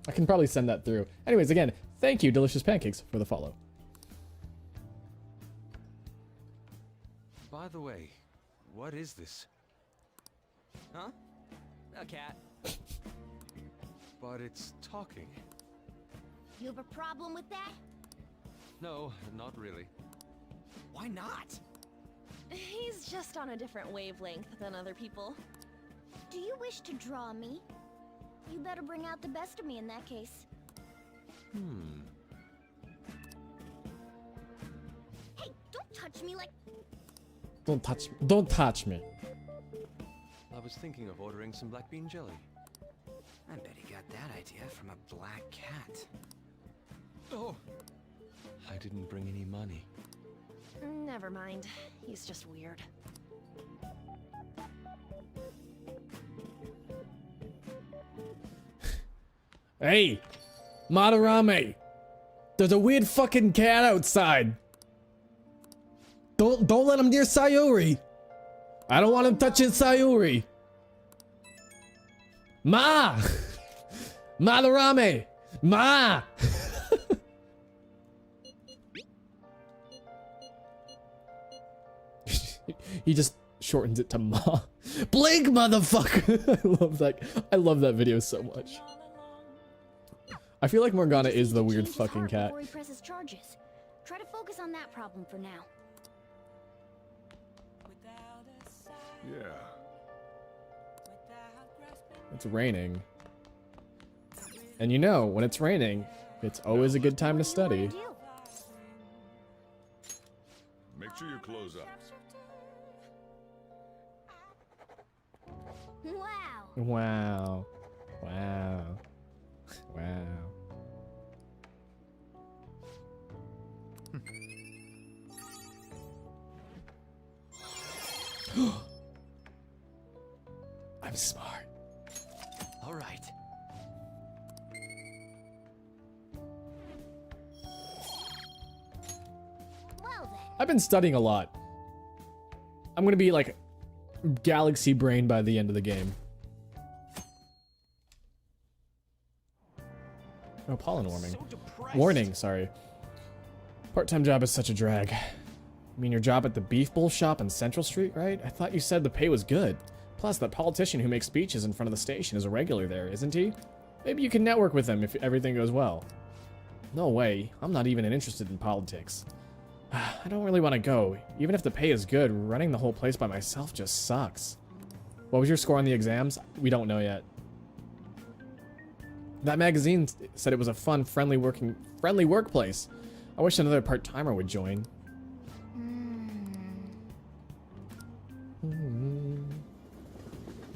I can probably send that through. Anyways, again, thank you, Delicious Pancakes, for the follow. By the way, what is this? Huh? A cat. but it's talking. You have a problem with that? No, not really. Why not? He's just on a different wavelength than other people. Do you wish to draw me? You better bring out the best of me in that case. Hey, don't touch me like... Don't touch me. I was thinking of ordering some black bean jelly. I bet he got that idea from a black cat. Oh! I didn't bring any money. Never mind. He's just weird. Hey, Madarame, there's a weird fucking cat outside. Don't let him near Sayuri. I don't want him touching Sayuri. Ma, Madarame, Ma. He just shortens it to Ma. Blink, motherfucker. I love that video so much. I feel like Morgana is the weird Change his fucking heart cat. before he presses charges. Try to focus on that problem for now. Yeah. It's raining. And you know, when it's raining, it's always a good time to study. Make sure you close up. Wow. Wow. Wow. Wow. I'm smart. All right. Well then. I've been studying a lot. I'm gonna be like galaxy brain by the end of the game. Oh, pollen warming. So depressed. Warning, sorry. Part-time job is such a drag. You mean your job at the beef bowl shop on Central Street, right? I thought you said the pay was good. Plus, that politician who makes speeches in front of the station is a regular there, isn't he? Maybe you can network with him if everything goes well. No way. I'm not even interested in politics. I don't really want to go. Even if the pay is good, running the whole place by myself just sucks. What was your score on the exams? We don't know yet. That magazine said it was a fun, friendly workplace. I wish another part-timer would join.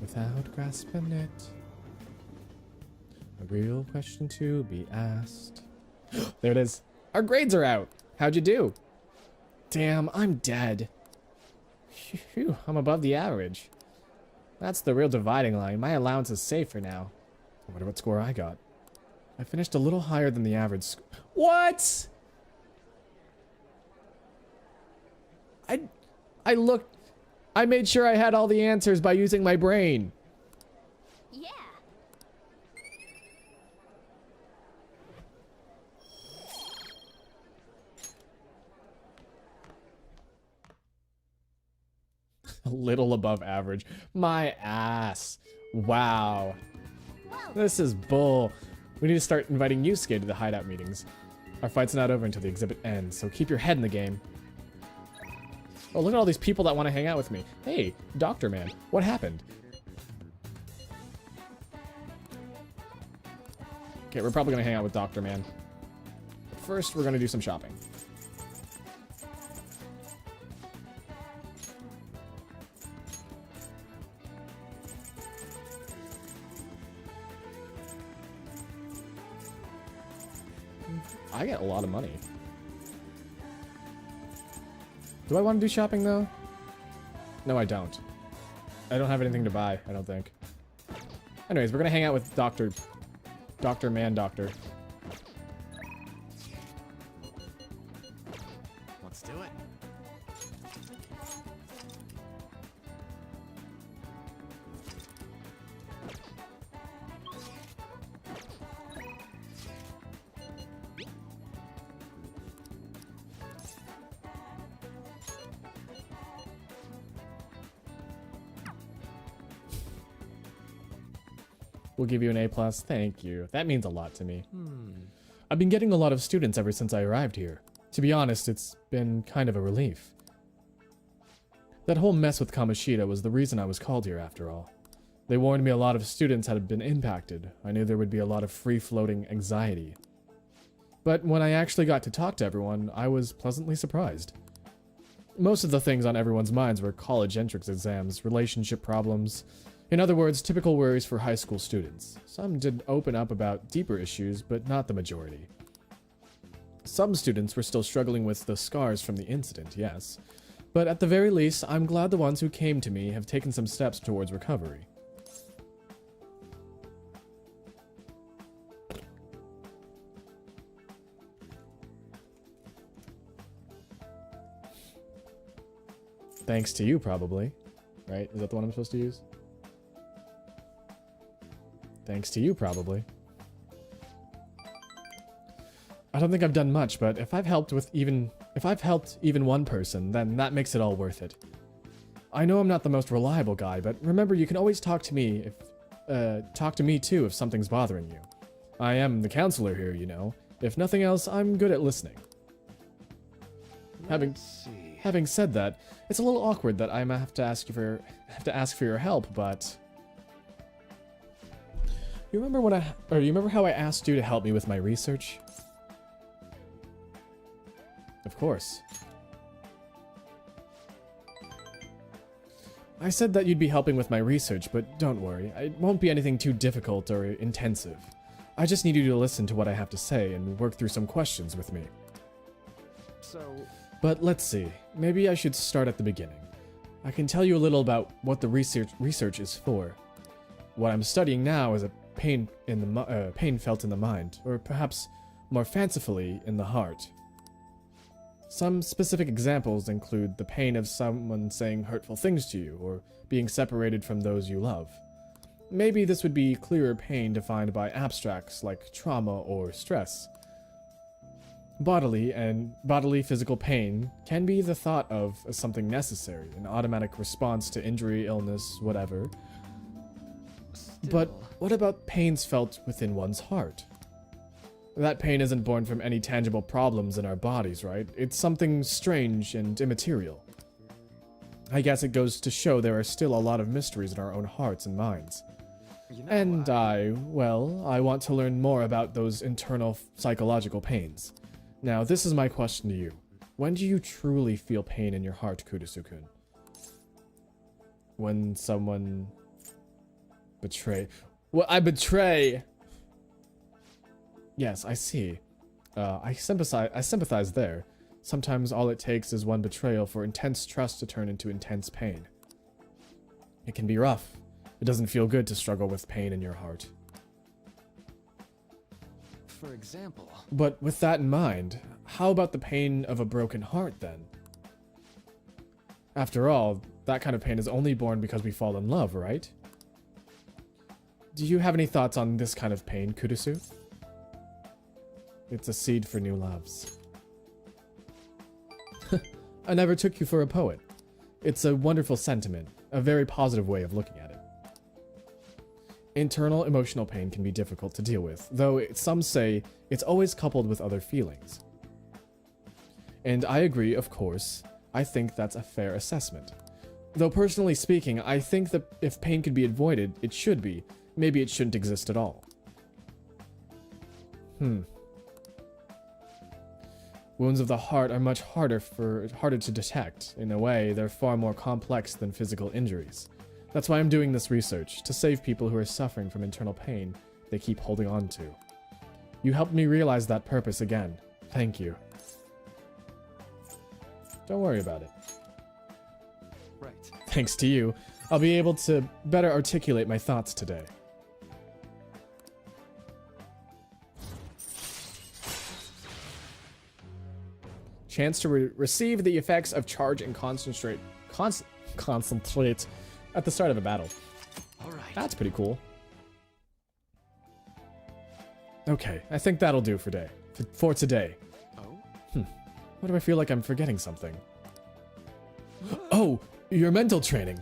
Without grasping it. A real question to be asked. There it is. Our grades are out. How'd you do? Damn, I'm dead. Phew, I'm above the average. That's the real dividing line. My allowance is safe for now. I wonder what score I got. I finished a little higher than the average What? I looked. I made sure I had all the answers by using my brain. Yeah. A little above average. My ass. Wow. Well, This is bull. We need to start inviting Yusuke to the hideout meetings. Our fight's not over until the exhibit ends, so keep your head in the game. Oh, look at all these people that want to hang out with me. Hey, Doctor Man, what happened? Okay, we're probably going to hang out with Doctor Man. First, we're going to do some shopping. I get a lot of money. Do I want to do shopping though? No, I don't. I don't have anything to buy, I don't think. Anyways, we're gonna hang out with Dr. Man Doctor. Let's do it. We'll give you an A+. Thank you. That means a lot to me. I've been getting a lot of students ever since I arrived here. To be honest, it's been kind of a relief. That whole mess with Kamoshida was the reason I was called here after all. They warned me a lot of students had been impacted. I knew there would be a lot of free-floating anxiety. But when I actually got to talk to everyone, I was pleasantly surprised. Most of the things on everyone's minds were college entrance exams, relationship problems. In other words, typical worries for high school students. Some did open up about deeper issues, but not the majority. Some students were still struggling with the scars from the incident, yes. But at the very least, I'm glad the ones who came to me have taken some steps towards recovery. Thanks to you, probably. Right? Is that the one I'm supposed to use? Thanks to you, probably. I don't think I've done much, but if I've helped even one person, then that makes it all worth it. I know I'm not the most reliable guy, but remember you can always talk to me too if something's bothering you. I am the counselor here, you know. If nothing else, I'm good at listening. Having said that, it's a little awkward that I have to ask for your help, but you remember how I asked you to help me with my research? Of course. I said that you'd be helping with my research, but don't worry, it won't be anything too difficult or intensive. I just need you to listen to what I have to say and work through some questions with me. But let's see, maybe I should start at the beginning. I can tell you a little about what the research is for. What I'm studying now is a pain felt in the mind, or perhaps more fancifully in the heart. Some specific examples include the pain of someone saying hurtful things to you, or being separated from those you love. Maybe this would be clearer pain defined by abstracts like trauma or stress. Bodily physical pain can be the thought of as something necessary, an automatic response to injury, illness, whatever. But what about pains felt within one's heart? That pain isn't born from any tangible problems in our bodies, right? It's something strange and immaterial. I guess it goes to show there are still a lot of mysteries in our own hearts and minds. And I want to learn more about those internal psychological pains. Now, this is my question to you. When do you truly feel pain in your heart, Kurusu-kun? When someone betray... Well, I betray! Yes, I see. I sympathize there. Sometimes all it takes is one betrayal for intense trust to turn into intense pain. It can be rough. It doesn't feel good to struggle with pain in your heart. For example... But with that in mind, how about the pain of a broken heart, then? After all, that kind of pain is only born because we fall in love, right? Do you have any thoughts on this kind of pain, Kurusu? It's a seed for new loves. I never took you for a poet. It's a wonderful sentiment, a very positive way of looking at it. Internal emotional pain can be difficult to deal with, though some say it's always coupled with other feelings. And I agree, of course. I think that's a fair assessment. Though personally speaking, I think that if pain could be avoided, it should be. Maybe it shouldn't exist at all. Wounds of the heart are much harder to detect. In a way, they're far more complex than physical injuries. That's why I'm doing this research, to save people who are suffering from internal pain they keep holding on to. You helped me realize that purpose again. Thank you. Don't worry about it. Right. Thanks to you, I'll be able to better articulate my thoughts today. Chance to receive the effects of charge and concentrate at the start of a battle. All right. That's pretty cool. Okay, I think that'll do for today. Oh? Why do I feel like I'm forgetting something? Oh, your mental training.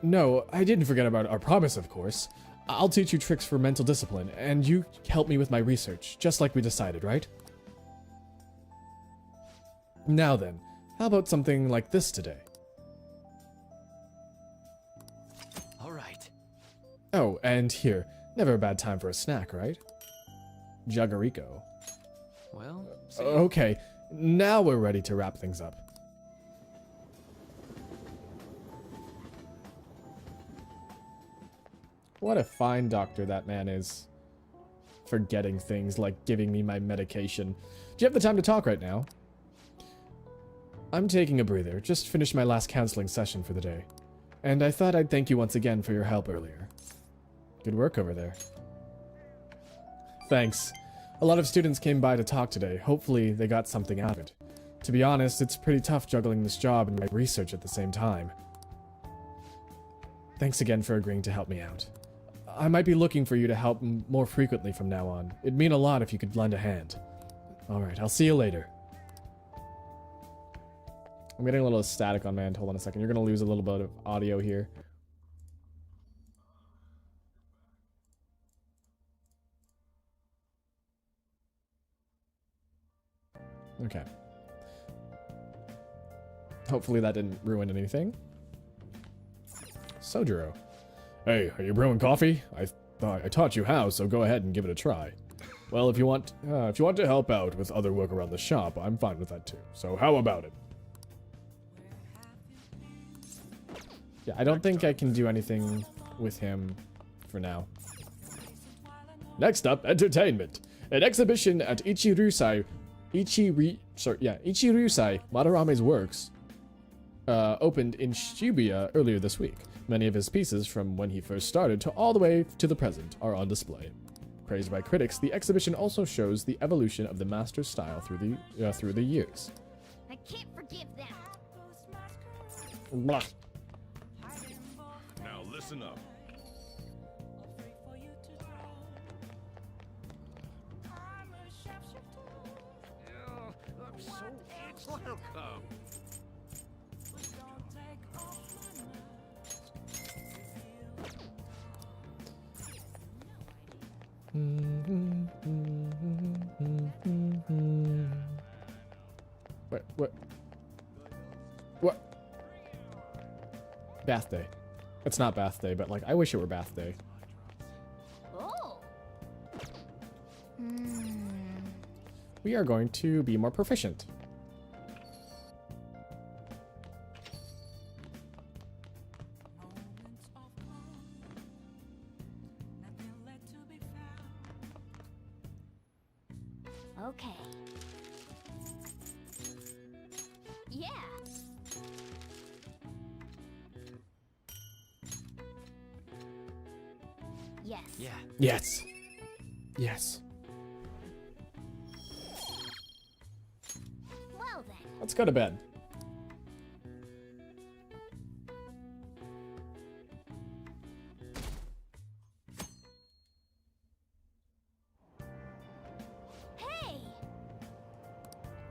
No, I didn't forget about our promise, of course. I'll teach you tricks for mental discipline, and you help me with my research, just like we decided, right? Now then, how about something like this today? All right. Oh, and here, never a bad time for a snack, right? Jugarico. Well, see. Okay, now we're ready to wrap things up. What a fine doctor that man is. Forgetting things like giving me my medication. Do you have the time to talk right now? I'm taking a breather. Just finished my last counseling session for the day. And I thought I'd thank you once again for your help earlier. Good work over there. Thanks. A lot of students came by to talk today. Hopefully they got something out of it. To be honest, it's pretty tough juggling this job and my research at the same time. Thanks again for agreeing to help me out. I might be looking for you to help more frequently from now on. It'd mean a lot if you could lend a hand. Alright, I'll see you later. I'm getting a little static on my end. Hold on a second. You're going to lose a little bit of audio here. Okay. Hopefully that didn't ruin anything. Sojiro. Hey, are you brewing coffee? I taught you how, so go ahead and give it a try. Well, if you want to help out with other work around the shop, I'm fine with that too. So how about it? Yeah, I don't think I can do anything with him for now. Next up, entertainment. An exhibition at Ichirusai Madarame's works opened in Shibuya earlier this week. Many of his pieces from when he first started to all the way to the present are on display. Praised by critics, the exhibition also shows the evolution of the master's style through the years. I can't forgive them. Blah. Now listen up. I'm so itchy. Welcome. What? Bath day. It's not bath day, but like, I wish it were bath day. Oh. We are going to be more proficient. Okay. Yeah. Yes. Yeah. Yes. Yes. Well then. Let's go to bed. Hey.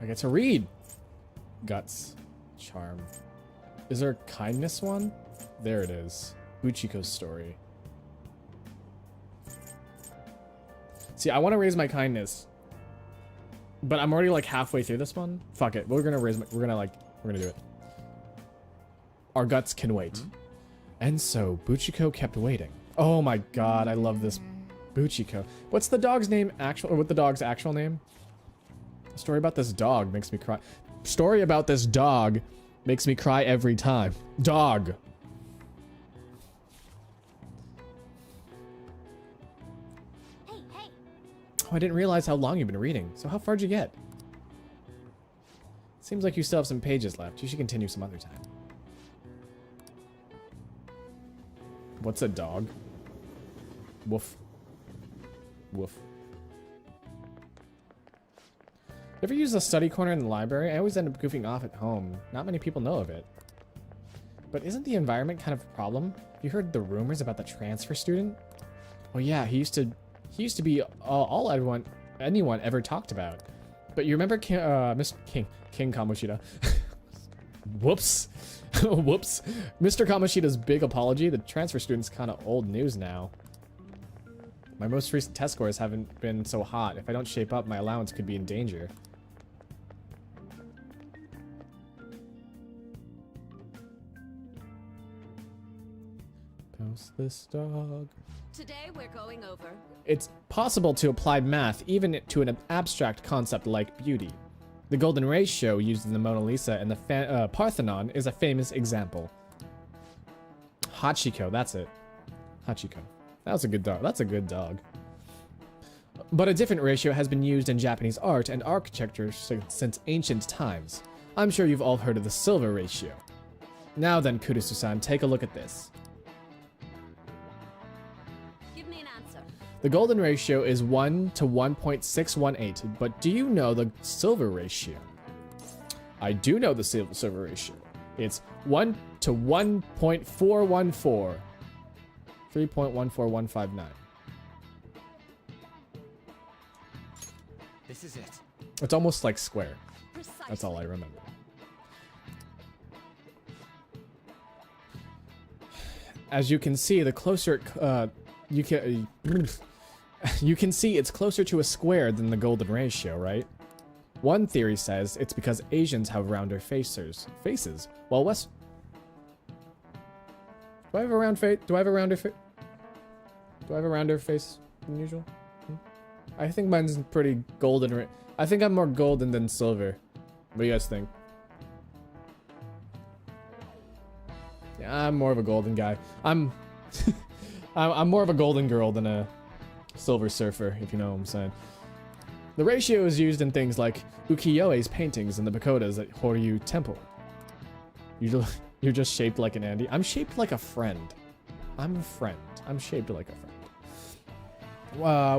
I get to read. Guts. Charm. Is there a kindness one? There it is. Uchiko's story. See, I want to raise my kindness. But I'm already like halfway through this one. Fuck it. We're gonna do it. Our guts can wait. And so Buchiko kept waiting. Oh my god, I love this Buchiko. What's the dog's name what's the dog's actual name? The story about this dog makes me cry. Story about this dog makes me cry every time. Dog. Hey, hey. Oh, I didn't realize how long you've been reading. So how far'd you get? Seems like you still have some pages left. You should continue some other time. What's a dog? Woof. Woof. Ever use a study corner in the library? I always end up goofing off at home. Not many people know of it. But isn't the environment kind of a problem? You heard the rumors about the transfer student? Well, yeah, he used to be all anyone ever talked about. But you remember King Kamoshida? Whoops. Whoops. Mr. Kamoshida's big apology. The transfer student's kind of old news now. My most recent test scores haven't been so hot. If I don't shape up, my allowance could be in danger. Post this dog. Today we're going over. It's possible to apply math even to an abstract concept like beauty. The golden ratio used in the Mona Lisa and the Parthenon is a famous example. Hachiko, that's it. Hachiko. That was a good dog. That's a good dog. But a different ratio has been used in Japanese art and architecture since ancient times. I'm sure you've all heard of the silver ratio. Now then, Kurisu-san, take a look at this. Give me an answer. The golden ratio is 1 to 1.618, but do you know the silver ratio? I do know the silver ratio. It's 1 to 1.414. 3.14159. This is it. It's almost like square. Precisely. That's all I remember. As you can see, the closer you can see it's closer to a square than the golden ratio, right? One theory says it's because Asians have rounder faces, while West. Do I have a round face? Do I have a rounder face? Do I have a rounder face than usual? I think mine's pretty golden. I think I'm more golden than silver. What do you guys think? Yeah, I'm more of a golden guy. I'm more of a golden girl than a silver surfer, if you know what I'm saying. The ratio is used in things like ukiyo-e's paintings and the pagodas at Horyu Temple. You're just shaped like an Andy. I'm shaped like a friend. I'm a friend. I'm shaped like a friend.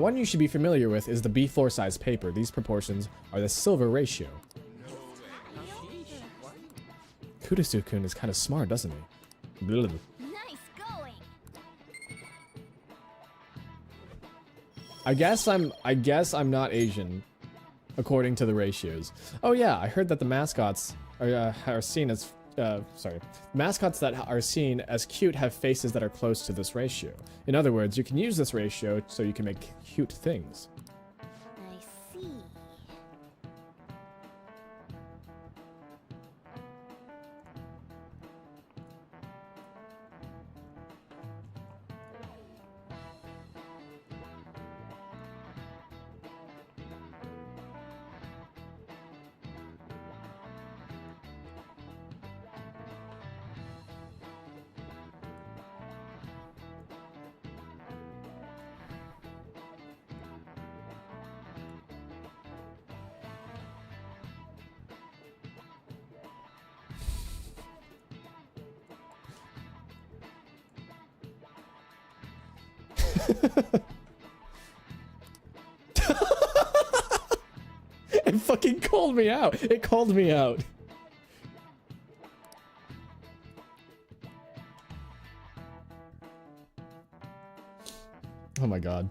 One you should be familiar with is the B4 size paper. These proportions are the silver ratio. Kurisu-kun is kind of smart, doesn't he? Blah. Nice going. I guess I'm not Asian, according to the ratios. Oh yeah, I heard that the mascots are seen as mascots that are seen as cute have faces that are close to this ratio. In other words, you can use this ratio so you can make cute things. I see. It fucking called me out. It called me out. Oh my god.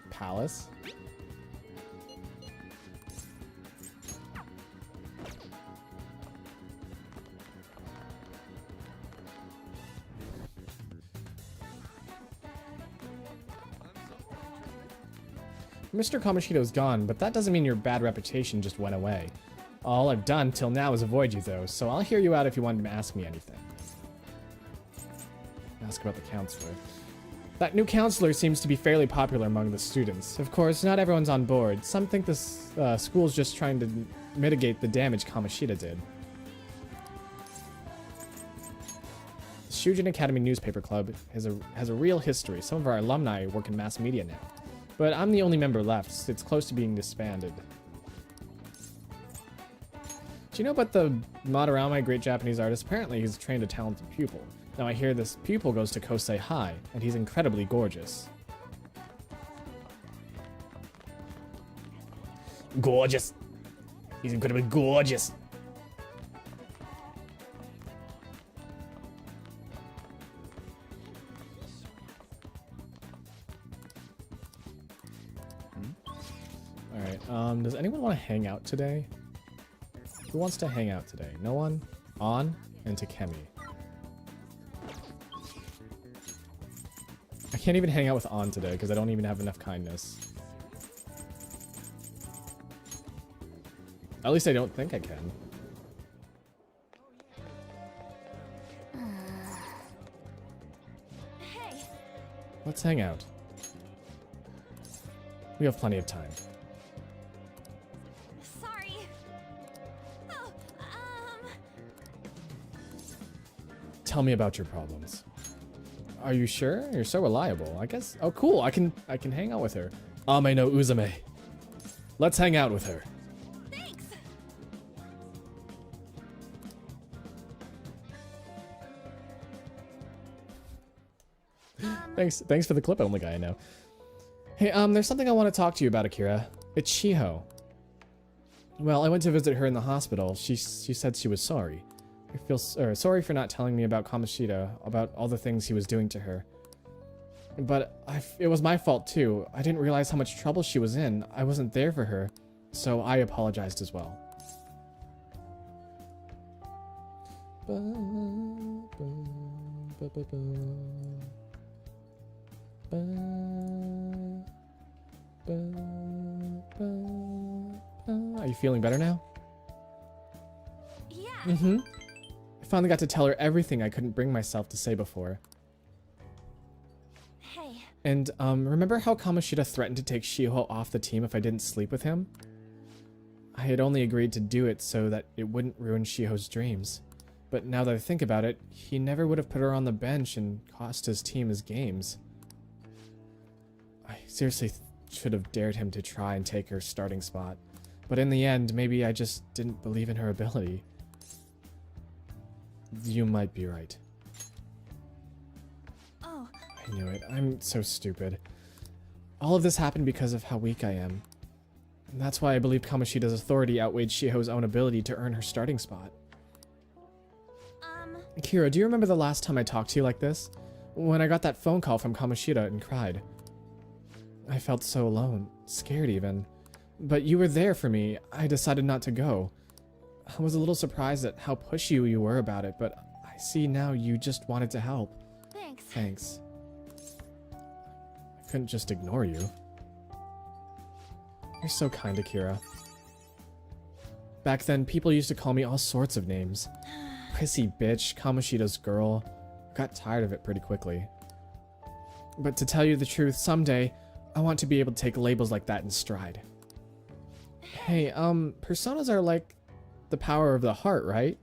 Palace? Mr. Kamoshida's gone, but that doesn't mean your bad reputation just went away. All I've done till now is avoid you, though, so I'll hear you out if you wanted to ask me anything. Ask about the counselor. That new counselor seems to be fairly popular among the students. Of course, not everyone's on board. Some think this school's just trying to mitigate the damage Kamoshida did. The Shujin Academy Newspaper Club has a real history. Some of our alumni work in mass media now. But I'm the only member left. It's close to being disbanded. Do you know about the Madarame, great Japanese artist? Apparently he's trained a talented pupil. Now I hear this pupil goes to Kosei High, and he's incredibly gorgeous. Gorgeous! He's incredibly gorgeous! Alright. Does anyone want to hang out today? Who wants to hang out today? No one? On and Takemi. I can't even hang out with On today because I don't even have enough kindness. At least I don't think I can. Hey, Let's hang out. We have plenty of time. sorry. Oh, Tell me about your problems. Are you sure? You're so reliable. I guess. Oh, cool. I can hang out with her. Ame no Uzume. Let's hang out with her. thanks. Thanks for the clip, only guy I know. Hey, there's something I want to talk to you about, Akira. It's Shiho. Well, I went to visit her in the hospital. She said she was sorry. I feel sorry for not telling me about Kamoshida, about all the things he was doing to her. But it was my fault too. I didn't realize how much trouble she was in. I wasn't there for her, so I apologized as well. Are you feeling better now? Yeah. Mm-hmm. I finally got to tell her everything I couldn't bring myself to say before. Hey, And, remember how Kamoshida threatened to take Shiho off the team if I didn't sleep with him? I had only agreed to do it so that it wouldn't ruin Shiho's dreams. But now that I think about it, he never would have put her on the bench and cost his team his games. I seriously should have dared him to try and take her starting spot. But in the end, maybe I just didn't believe in her ability. You might be right. oh, I knew it. I'm so stupid. All of this happened because of how weak I am. And that's why I believe Kamoshida's authority outweighed Shiho's own ability to earn her starting spot. Kira, do you remember the last time I talked to you like this? When I got that phone call from Kamoshida and cried. I felt so alone, scared even. But you were there for me. I decided not to go. I was a little surprised at how pushy you were about it, but I see now you just wanted to help. thanks. Thanks. I couldn't just ignore you. You're so kind, Akira. Back then, people used to call me all sorts of names. Prissy bitch, Kamoshida's girl. Got tired of it pretty quickly. But to tell you the truth, someday, I want to be able to take labels like that in stride. Hey, personas are like the power of the heart, right?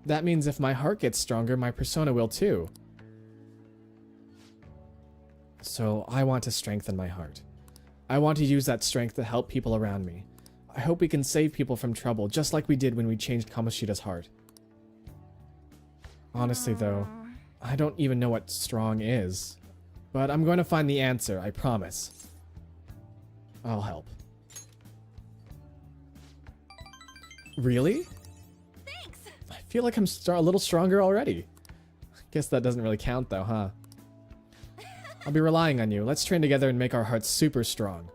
That means if my heart gets stronger, my persona will too. So I want to strengthen my heart. I want to use that strength to help people around me. I hope we can save people from trouble, just like we did when we changed Kamoshida's heart. Honestly though, I don't even know what strong is. But I'm going to find the answer, I promise. I'll help. Really? Thanks. I feel like I'm a little stronger already. Guess that doesn't really count though, huh? I'll be relying on you. Let's train together and make our hearts super strong.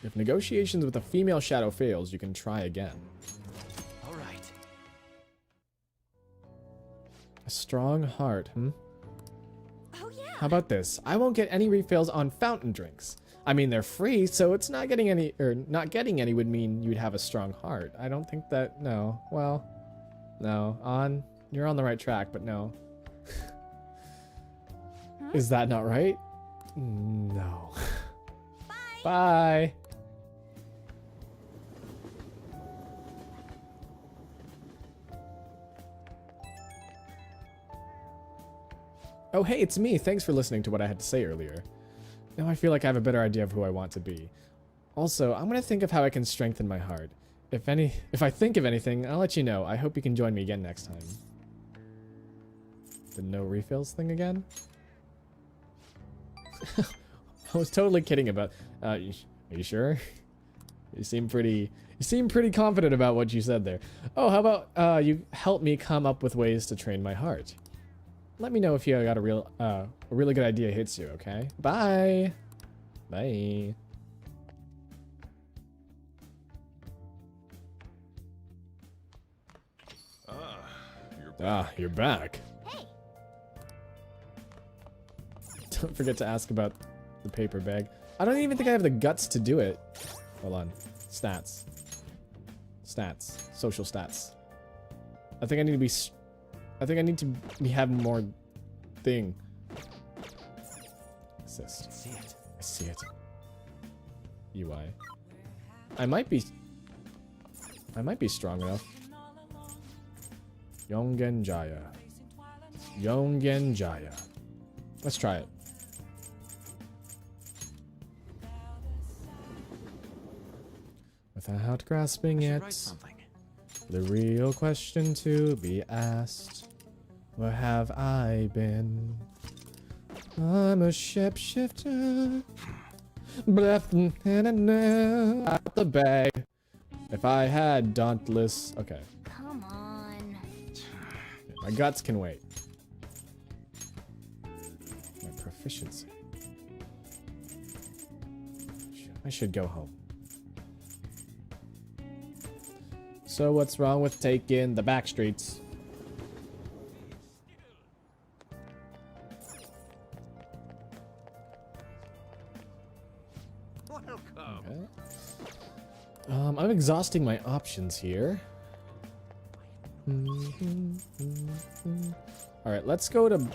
If negotiations with a female shadow fails, you can try again. All right. A strong heart, Oh yeah. How about this? I won't get any refills on fountain drinks. I mean, they're free, so it's not getting any, or not getting any would mean you'd have a strong heart. I don't think that, no. Well, no. You're on the right track, but no. Is that not right? No. Bye. Bye. Oh, hey, it's me. Thanks for listening to what I had to say earlier. Now I feel like I have a better idea of who I want to be. Also, I'm going to think of how I can strengthen my heart. If I think of anything, I'll let you know. I hope you can join me again next time. The no refills thing again? I was totally kidding about... are you sure? You seem pretty confident about what you said there. Oh, how about you help me come up with ways to train my heart? let me know if you got a really good idea hits you, okay? Bye! Bye. You're back. Hey, Don't forget to ask about the paper bag. I don't even think I have the guts to do it. Hold on. Stats. Stats. Social stats. I think I need to be... I think I need to have more thing. Assist. See it. I see it. UI. I might be strong enough. Yongenjaya. Yongenjaya. Let's try it. Without grasping I should it, write something. the real question to be asked: where have I been? I'm a shapeshifter. Out the bag. If I had Dauntless, okay. come on. My guts can wait. My proficiency. I should go home. So what's wrong with taking the back streets? Okay. I'm exhausting my options here. Alright, let's go to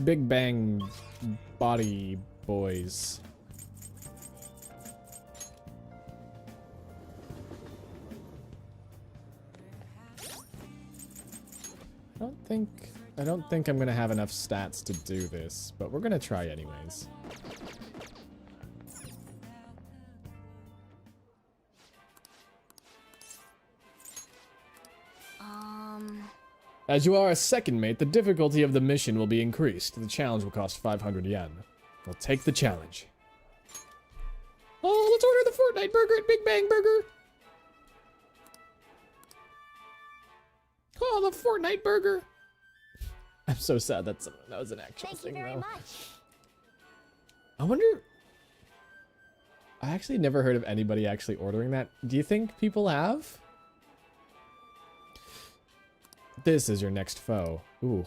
Big Bang Body Boys. I don't think I'm gonna have enough stats to do this, but we're gonna try anyways. As you are a second mate, the difficulty of the mission will be increased. The challenge will cost 500 yen. We'll take the challenge. Oh, let's order the Fortnite burger at Big Bang Burger. Oh, the Fortnite burger. I'm so sad that was an actual Thank you thing, very though. much. I wonder... I actually never heard of anybody actually ordering that. Do you think people have? This is your next foe. Ooh.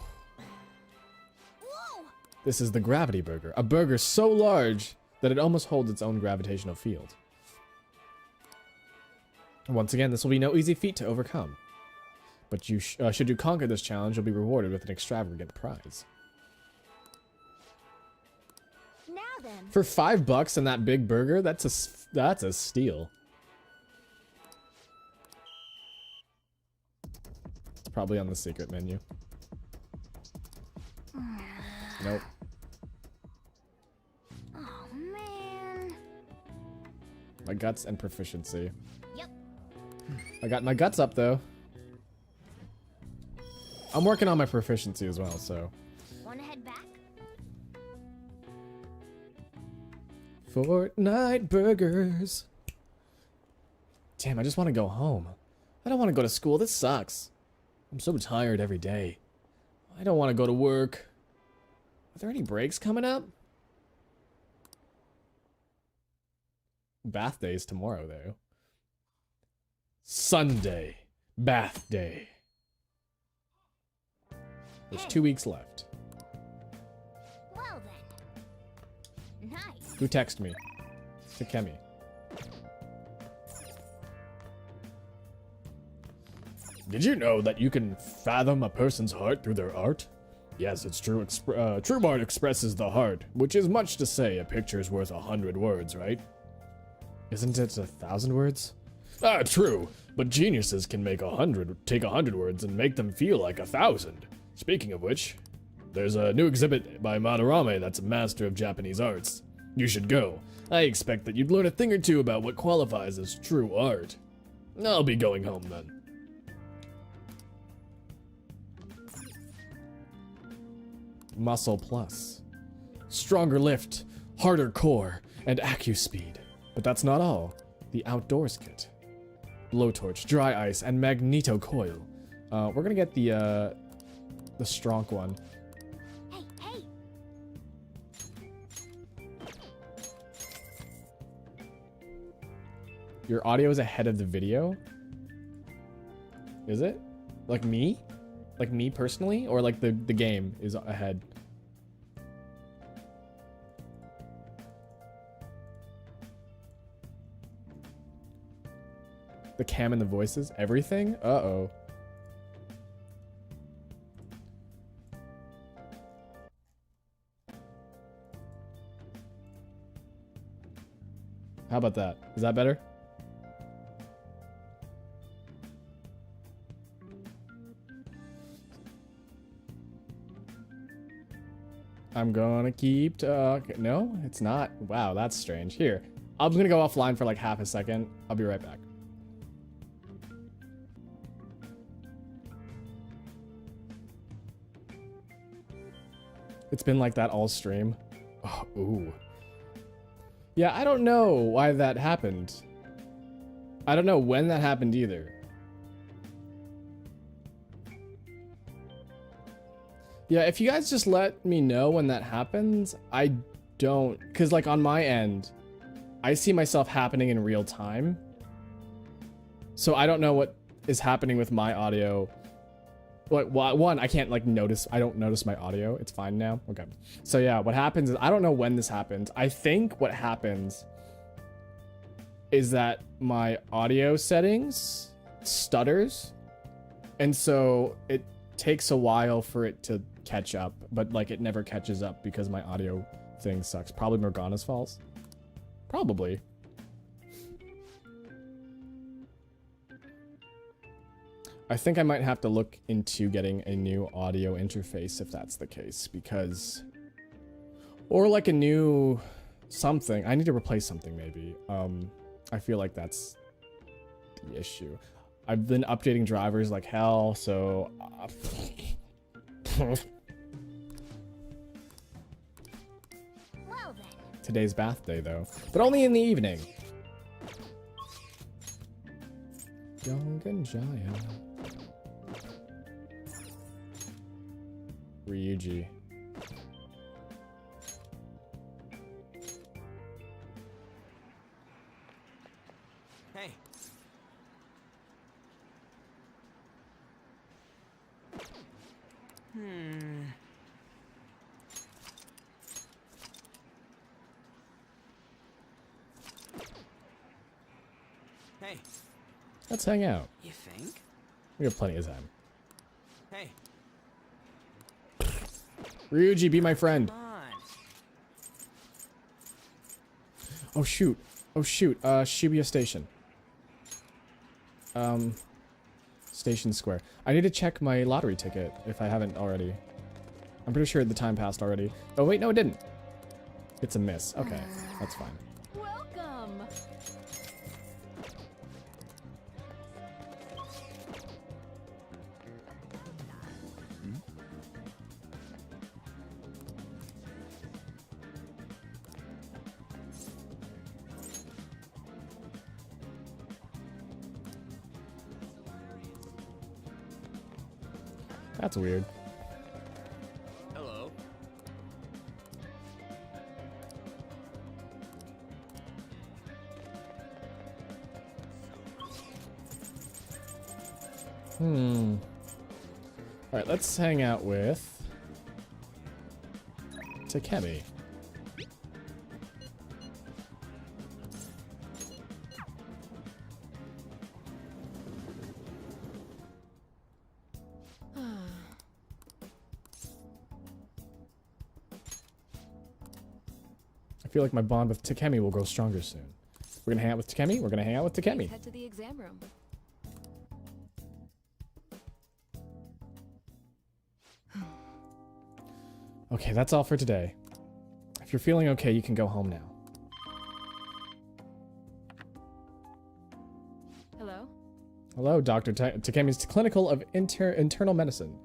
Whoa! This is the Gravity Burger. A burger so large that it almost holds its own gravitational field. Once again, this will be no easy feat to overcome. But you should you conquer this challenge, you'll be rewarded with an extravagant prize. Now then. For $5 and that big burger, that's a steal. It's probably on the secret menu. Nope. Oh man. My guts and proficiency. Yep. I got my guts up though. I'm working on my proficiency as well, so. Wanna head back? Fortnite burgers. Damn, I just want to go home. I don't want to go to school. This sucks. I'm so tired every day. I don't want to go to work. Are there any breaks coming up? Bath day is tomorrow, though. Sunday. Bath day. There's 2 weeks left. Well then. Nice. Who texted me? Takemi. Did you know that you can fathom a person's heart through their art? Yes, it's true. True art expresses the heart, which is much to say a picture's worth 100 words, right? Isn't it 1,000 words? Ah, true. But geniuses can take 100 words and make them feel like 1,000. Speaking of which, there's a new exhibit by Madarame that's a master of Japanese arts. You should go. I expect that you'd learn a thing or two about what qualifies as true art. I'll be going home then. Muscle Plus. Stronger lift, harder core, and AccuSpeed. But that's not all. The Outdoors Kit. Blowtorch, Dry Ice, and Magneto Coil. We're gonna get the Strong one. Your audio is ahead of the video? Is it? Like me? Like me personally? Or like the game is ahead? The cam and the voices? Everything? Uh-oh. How about that? Is that better? I'm gonna keep talking. No, it's not. Wow, that's strange. Here, I'm gonna go offline for like half a second. I'll be right back. It's been like that all stream. Oh, ooh. Yeah, I don't know why that happened. I don't know when that happened either. Yeah, if you guys just let me know when that happens, I don't... Because, like, on my end, I see myself happening in real time. So I don't know what is happening with my audio. Like, one, I can't, like, notice... I don't notice my audio. It's fine now. Okay. So, yeah, what happens is... I don't know when this happens. I think what happens is that my audio settings stutters. And so it takes a while for it to catch up, but like it never catches up because my audio thing sucks. Probably Morgana's fault. Probably. I think I might have to look into getting a new audio interface if that's the case, because... Or like a new something. I need to replace something maybe. I feel like that's the issue. I've been updating drivers like hell, so... Well then. Today's bath day, though. But only in the evening. Young Jaya. Ryuji. Hey. Hey. Let's hang out. You think? We have plenty of time. Hey. Ryuji, be my friend. Come on. Oh shoot. Oh shoot. Shibuya Station. Station Square. I need to check my lottery ticket if I haven't already. I'm pretty sure the time passed already. Oh wait, no it didn't. It's a miss. Okay, that's fine. Welcome. That's weird. Hello. Alright, let's hang out with Takemi. I feel like my bond with Takemi will grow stronger soon. We're gonna hang out with Takemi? We're gonna hang out with Takemi. Head to the exam room. Okay, that's all for today. If you're feeling okay, you can go home now. Hello? Hello, Dr. Takemi's Clinical of Internal Medicine.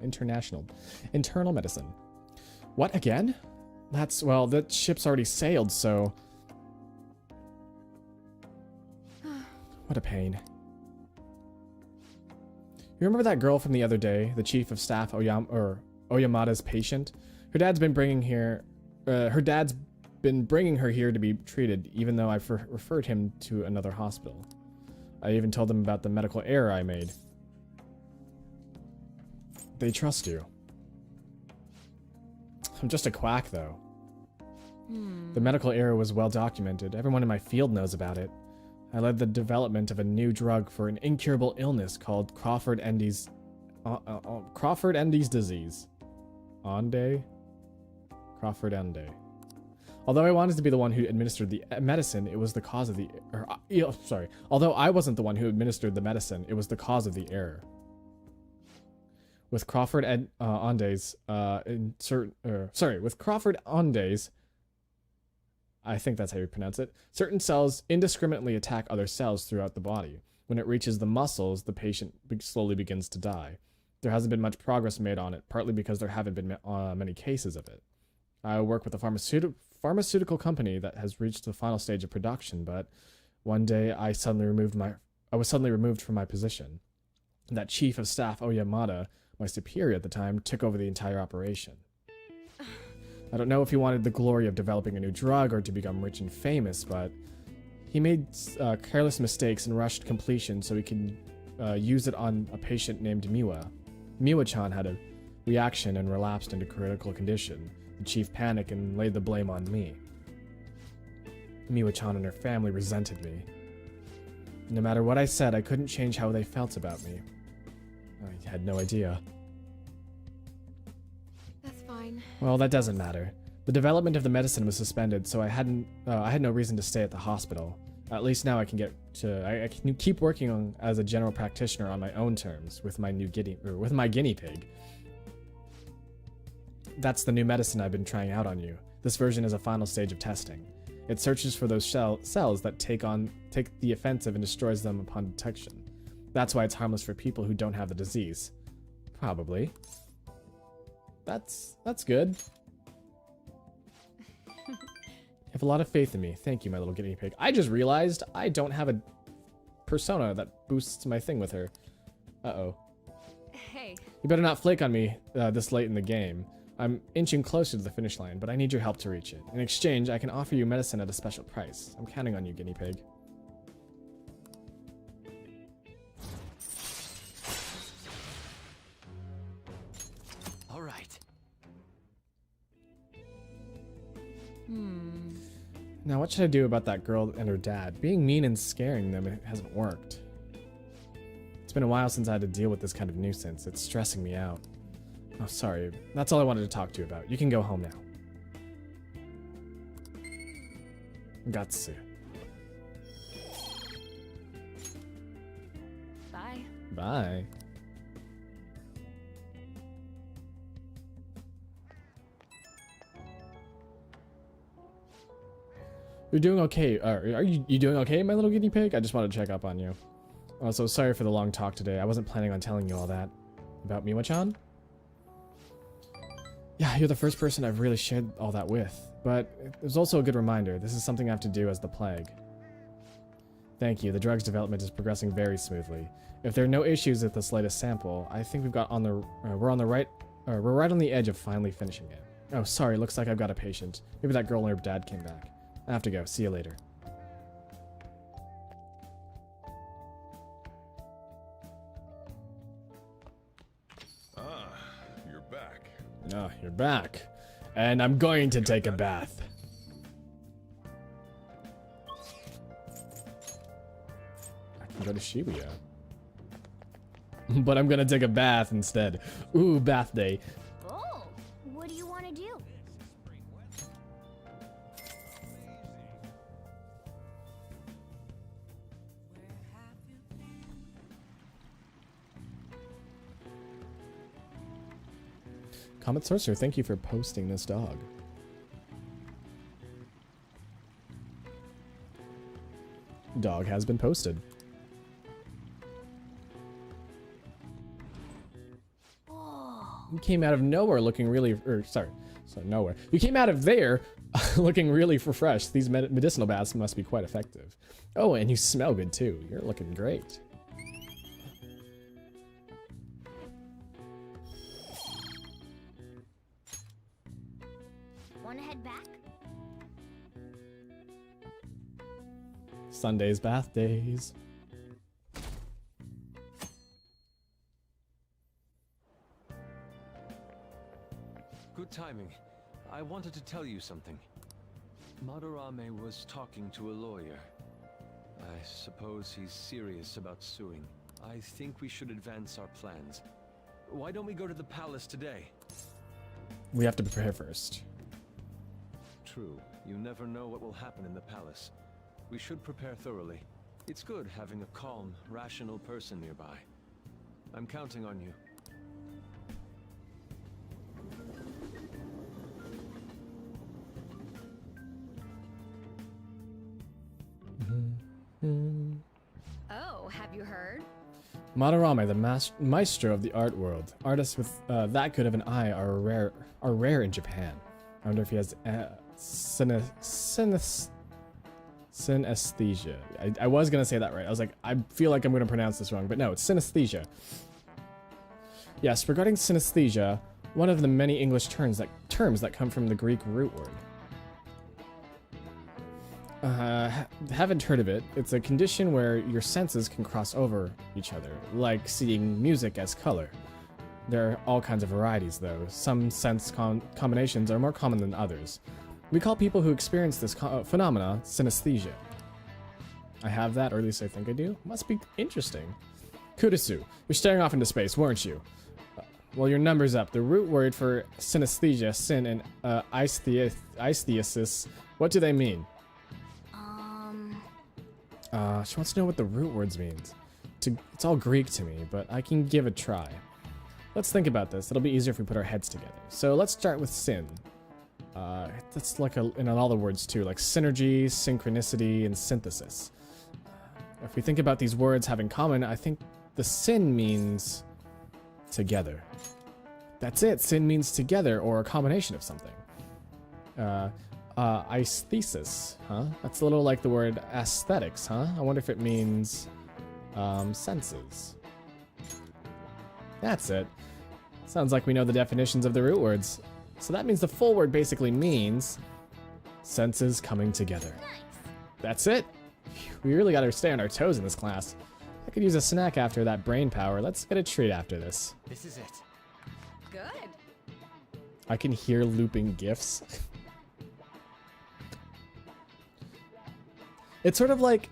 Internal Medicine. What, again? That's, well, that ship's already sailed, so... What a pain. You remember that girl from the other day? The chief of staff Oyamada's patient? Her dad's been bringing her here to be treated, even though I've referred him to another hospital. I even told them about the medical error I made. They trust you. I'm just a quack, though. The medical error was well documented. Everyone in my field knows about it. I led the development of a new drug for an incurable illness called Crawford-Endy's disease. Ende? Crawford-Ende. Although I wanted to be the one who administered the medicine, it was the cause of the... Although I wasn't the one who administered the medicine, it was the cause of the error. With Crawford-Endy's, with Crawford-Endy's, I think that's how you pronounce it, certain cells indiscriminately attack other cells throughout the body. When it reaches the muscles, the patient slowly begins to die. There hasn't been much progress made on it, partly because there haven't been many cases of it. I work with a pharmaceutical company that has reached the final stage of production, but one day I was suddenly removed from my position. That chief of staff, Oyamada, my superior at the time, took over the entire operation. I don't know if he wanted the glory of developing a new drug or to become rich and famous, but he made careless mistakes and rushed completion so he could use it on a patient named Miwa. Miwa-chan had a reaction and relapsed into critical condition. The chief panicked and laid the blame on me. Miwa-chan and her family resented me. No matter what I said, I couldn't change how they felt about me. I had no idea. That's fine. Well, that doesn't matter. The development of the medicine was suspended, so I had no reason to stay at the hospital. At least now I can keep working as a general practitioner on my own terms with my guinea pig. That's the new medicine I've been trying out on you. This version is a final stage of testing. It searches for those cells that take the offensive and destroys them upon detection. That's why it's harmless for people who don't have the disease. Probably. That's good. You have a lot of faith in me. Thank you, my little guinea pig. I just realized I don't have a persona that boosts my thing with her. Uh-oh. Hey. You better not flake on me this late in the game. I'm inching closer to the finish line, but I need your help to reach it. In exchange, I can offer you medicine at a special price. I'm counting on you, guinea pig. All right. Now, what should I do about that girl and her dad? Being mean and scaring them hasn't worked. It's been a while since I had to deal with this kind of nuisance. It's stressing me out. Oh, sorry. That's all I wanted to talk to you about. You can go home now. Gatsu. Bye. Bye. You're doing okay. Are you doing okay, my little guinea pig? I just wanted to check up on you. Also, sorry for the long talk today. I wasn't planning on telling you all that. About Miwa-chan? Yeah, you're the first person I've really shared all that with. But it was also a good reminder. This is something I have to do as the plague. Thank you. The drug's development is progressing very smoothly. If there are no issues with this latest sample, I think we're right on the edge of finally finishing it. Oh, sorry. Looks like I've got a patient. Maybe that girl and her dad came back. I have to go. See you later. Ah, you're back. Ah, you're back. And I'm going to take a bath. I can go to Shibuya. But I'm gonna take a bath instead. Ooh, bath day. Oh, what do you want to do? Comet Sorcerer, thank you for posting this dog. Dog has been posted. You came out of nowhere looking really, nowhere. You came out of there looking really refreshed. These medicinal baths must be quite effective. Oh, and you smell good too. You're looking great. Want to head back? Sundays, bath days. Good timing. I wanted to tell you something. Madarame was talking to a lawyer. I suppose he's serious about suing. I think we should advance our plans. Why don't we go to the palace today? We have to prepare first. True. You never know what will happen in the palace. We should prepare thoroughly. It's good having a calm, rational person nearby. I'm counting on you. Oh, have you heard? Madarame, the maestro of the art world. Artists with that good of an eye are rare in Japan. I wonder if he has synesthesia. I was gonna say that right. I was like, I feel like I'm gonna pronounce this wrong, but no, it's synesthesia. Yes, regarding synesthesia, one of the many English terms that come from the Greek root word. Haven't heard of it. It's a condition where your senses can cross over each other, like seeing music as color. There are all kinds of varieties, though. Some sense combinations are more common than others. We call people who experience this phenomena synesthesia. I have that, or at least I think I do. Must be interesting. Kudasu, you're staring off into space, weren't you? Well, your number's up. The root word for synesthesia, syn, and aesthesis, what do they mean? She wants to know what the root words means. It's all Greek to me, but I can give a try. Let's think about this. It'll be easier if we put our heads together. So let's start with syn. That's like in all the words too, like synergy, synchronicity, and synthesis. If we think about these words have in common, I think the syn means together. That's it. Syn means together or a combination of something. Aesthesis, huh? That's a little like the word aesthetics, huh? I wonder if it means senses. That's it. Sounds like we know the definitions of the root words. So that means the full word basically means senses coming together. Nice. That's it. We really got to stay on our toes in this class. I could use a snack after that brain power. Let's get a treat after this. This is it. Good. I can hear looping GIFs. It's sort of like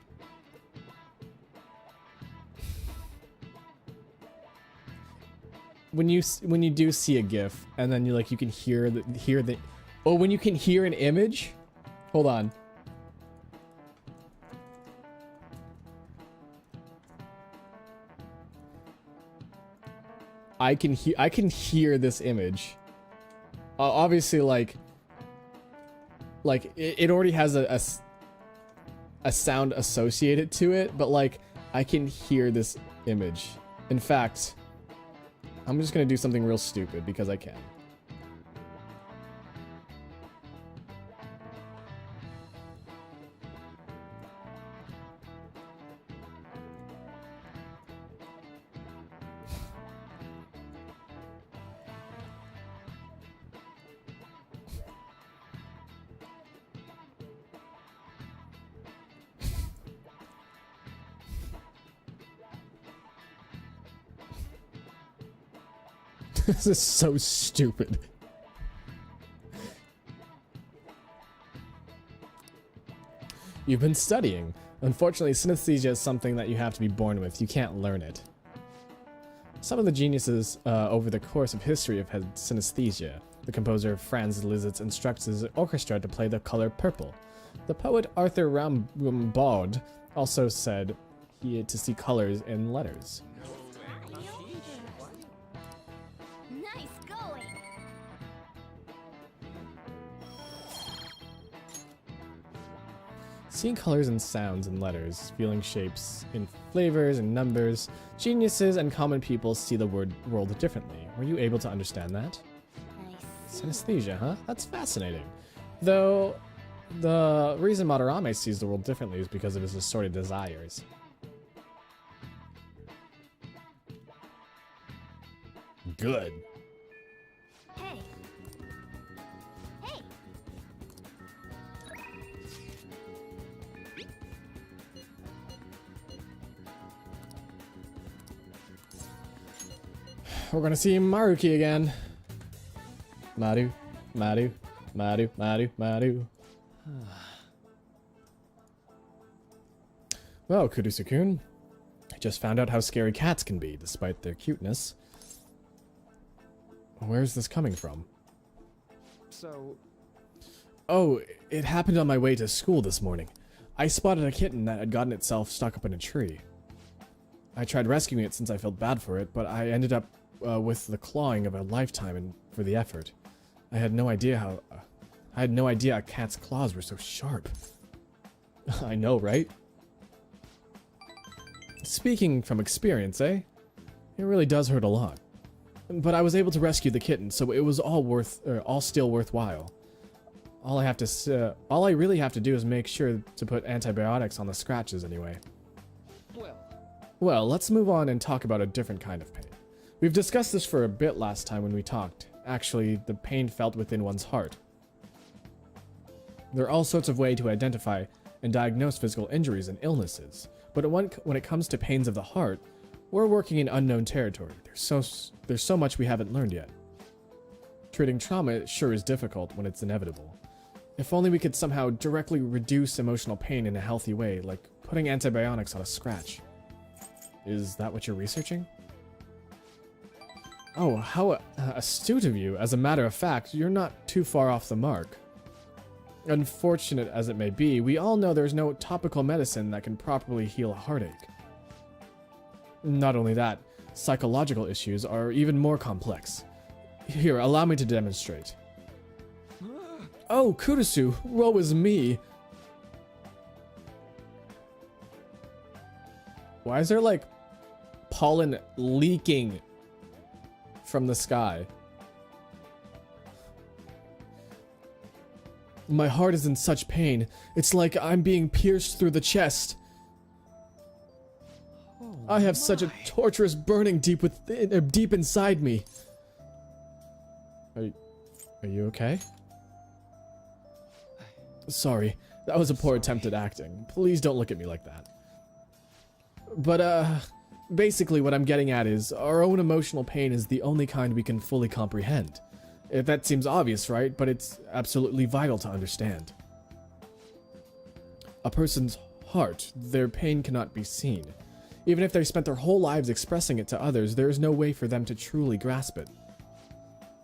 when you do see a GIF and then you can hear the oh, when you can hear an image. Hold on. I can hear this image. Obviously, like it already has a sound associated to it, but like I can hear this image. In fact, I'm just gonna do something real stupid because I can. This is so stupid. You've been studying. Unfortunately, synesthesia is something that you have to be born with. You can't learn it. Some of the geniuses over the course of history have had synesthesia. The composer Franz Liszt instructs his orchestra to play the color purple. The poet Arthur Rimbaud also said he had to see colors in letters. Nice going. Seeing colors and sounds in letters, feeling shapes in flavors and numbers, geniuses and common people see the world differently. Were you able to understand that? Nice. Synesthesia, huh? That's fascinating. Though, the reason Madarame sees the world differently is because of his assorted desires. Good. Hey. Hey. We're gonna see Maruki again. Maru, Maru, Maru, Maru, Maru. Well, Kurusu-kun, I just found out how scary cats can be, despite their cuteness. Where's this coming from? So, Oh, it happened on my way to school this morning. I spotted a kitten that had gotten itself stuck up in a tree. I tried rescuing it since I felt bad for it, but I ended up with the clawing of a lifetime and for the effort. I had no idea a cat's claws were so sharp. I know, right? Speaking from experience, eh? It really does hurt a lot. But I was able to rescue the kitten, so it was all still worthwhile. All I really have to do is make sure to put antibiotics on the scratches anyway. Well, let's move on and talk about a different kind of pain. We've discussed this for a bit last time when we talked. Actually, the pain felt within one's heart. There are all sorts of ways to identify and diagnose physical injuries and illnesses, but when it comes to pains of the heart, we're working in unknown territory. There's so much we haven't learned yet. Treating trauma sure is difficult when it's inevitable. If only we could somehow directly reduce emotional pain in a healthy way, like putting antibiotics on a scratch. Is that what you're researching? Oh, how astute of you. As a matter of fact, you're not too far off the mark. Unfortunate as it may be, we all know there's no topical medicine that can properly heal a heartache. Not only that, psychological issues are even more complex. Here, allow me to demonstrate. Oh, Kurusu, woe is me. Why is there, like, pollen leaking from the sky? My heart is in such pain. It's like I'm being pierced through the chest. I have such a torturous burning deep inside me. Are you okay? Sorry, that was a poor attempt at acting. Please don't look at me like that. But, basically what I'm getting at is, our own emotional pain is the only kind we can fully comprehend. That seems obvious, right? But it's absolutely vital to understand. A person's heart, their pain cannot be seen. Even if they spent their whole lives expressing it to others, there is no way for them to truly grasp it.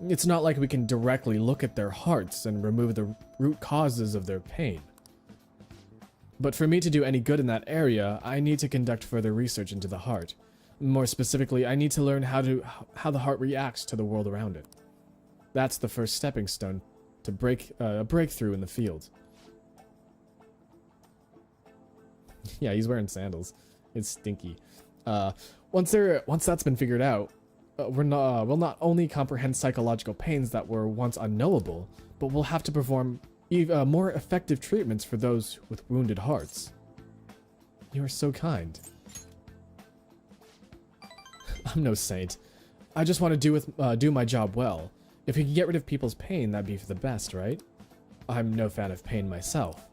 It's not like we can directly look at their hearts and remove the root causes of their pain. But for me to do any good in that area, I need to conduct further research into the heart. More specifically, I need to learn how the heart reacts to the world around it. That's the first stepping stone to a breakthrough in the field. Yeah, he's wearing sandals. It's stinky. Once that's been figured out, we'll not only comprehend psychological pains that were once unknowable, but we'll have to perform more effective treatments for those with wounded hearts. You are so kind. I'm no saint. I just want to do my job well. If we can get rid of people's pain, that'd be for the best, right? I'm no fan of pain myself.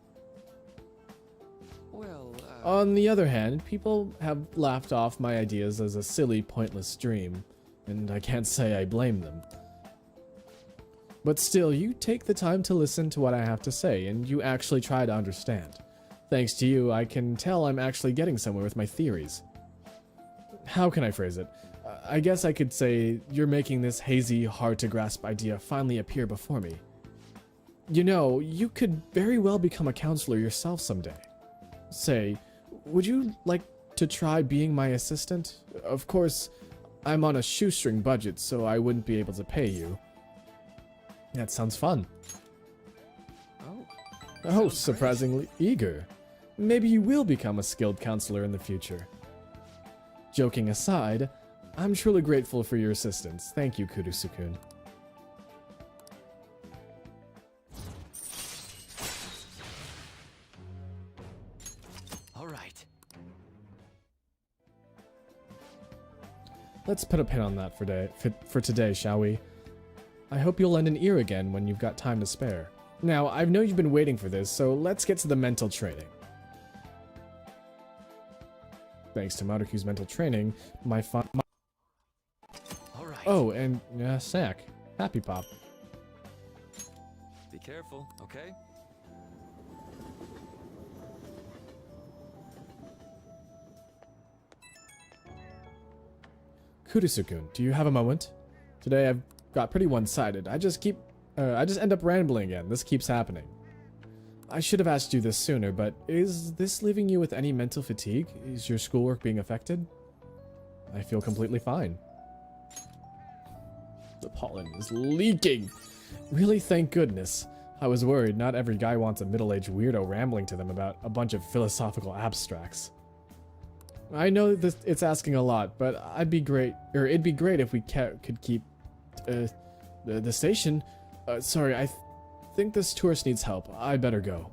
well, On the other hand, people have laughed off my ideas as a silly, pointless dream, and I can't say I blame them. But still, you take the time to listen to what I have to say, and you actually try to understand. Thanks to you, I can tell I'm actually getting somewhere with my theories. How can I phrase it? I guess I could say you're making this hazy, hard-to-grasp idea finally appear before me. You know, you could very well become a counselor yourself someday. Say, would you like to try being my assistant? Of course, I'm on a shoestring budget, so I wouldn't be able to pay you. That sounds fun. Oh, surprisingly eager. Maybe you will become a skilled counselor in the future. Joking aside, I'm truly grateful for your assistance. Thank you, Kurusu-kun. all right. Let's put a pin on that for today, shall we? I hope you'll lend an ear again when you've got time to spare. Now, I know you've been waiting for this, so let's get to the mental training. Thanks to Maruku's mental training, All right. Oh, and snack. Happy Pop. Be careful, okay? Kurisu-kun, do you have a moment? Today I've got pretty one-sided. I just end up rambling again. This keeps happening. I should have asked you this sooner, but is this leaving you with any mental fatigue? Is your schoolwork being affected? I feel completely fine. The pollen is leaking! Really, thank goodness. I was worried. Not every guy wants a middle-aged weirdo rambling to them about a bunch of philosophical abstracts. I know this, it's asking a lot, but it'd be great if we could keep the station. Sorry, I think this tourist needs help. I better go.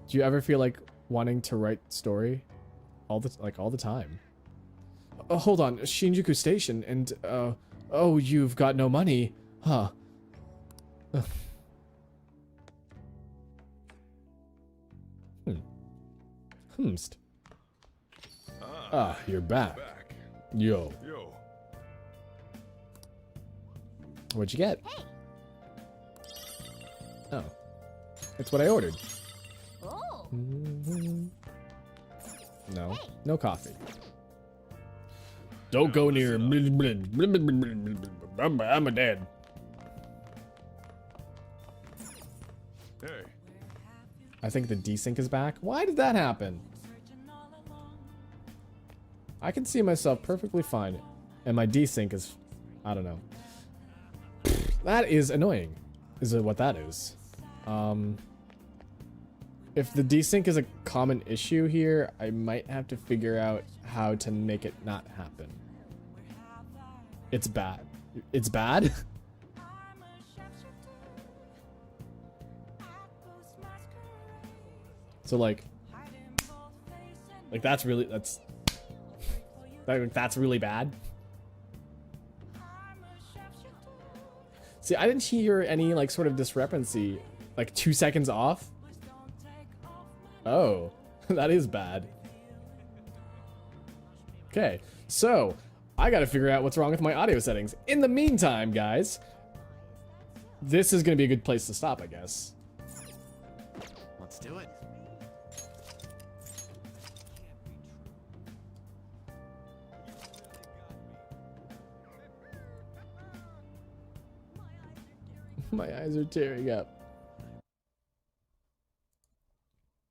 Do you ever feel like wanting to write story all the time? Hold on, Shinjuku Station, and oh, you've got no money, huh? Humst. Ah, you're back. Yo. What'd you get? Hey. Oh. It's what I ordered. Oh. No. Hey. No coffee. Don't go near. I'm a dead. Hey. I think the desync is back. Why did that happen? I can see myself perfectly fine. And my desync is... I don't know. That is annoying. Is what that is. If the desync is a common issue here, I might have to figure out how to make it not happen. It's bad. It's bad? So like that's really that's really bad. See, I didn't hear any like sort of discrepancy, like 2 seconds off. Oh, that is bad. Okay, so I gotta figure out what's wrong with my audio settings. In the meantime, guys, this is gonna be a good place to stop, I guess. Let's do it. My eyes are tearing up.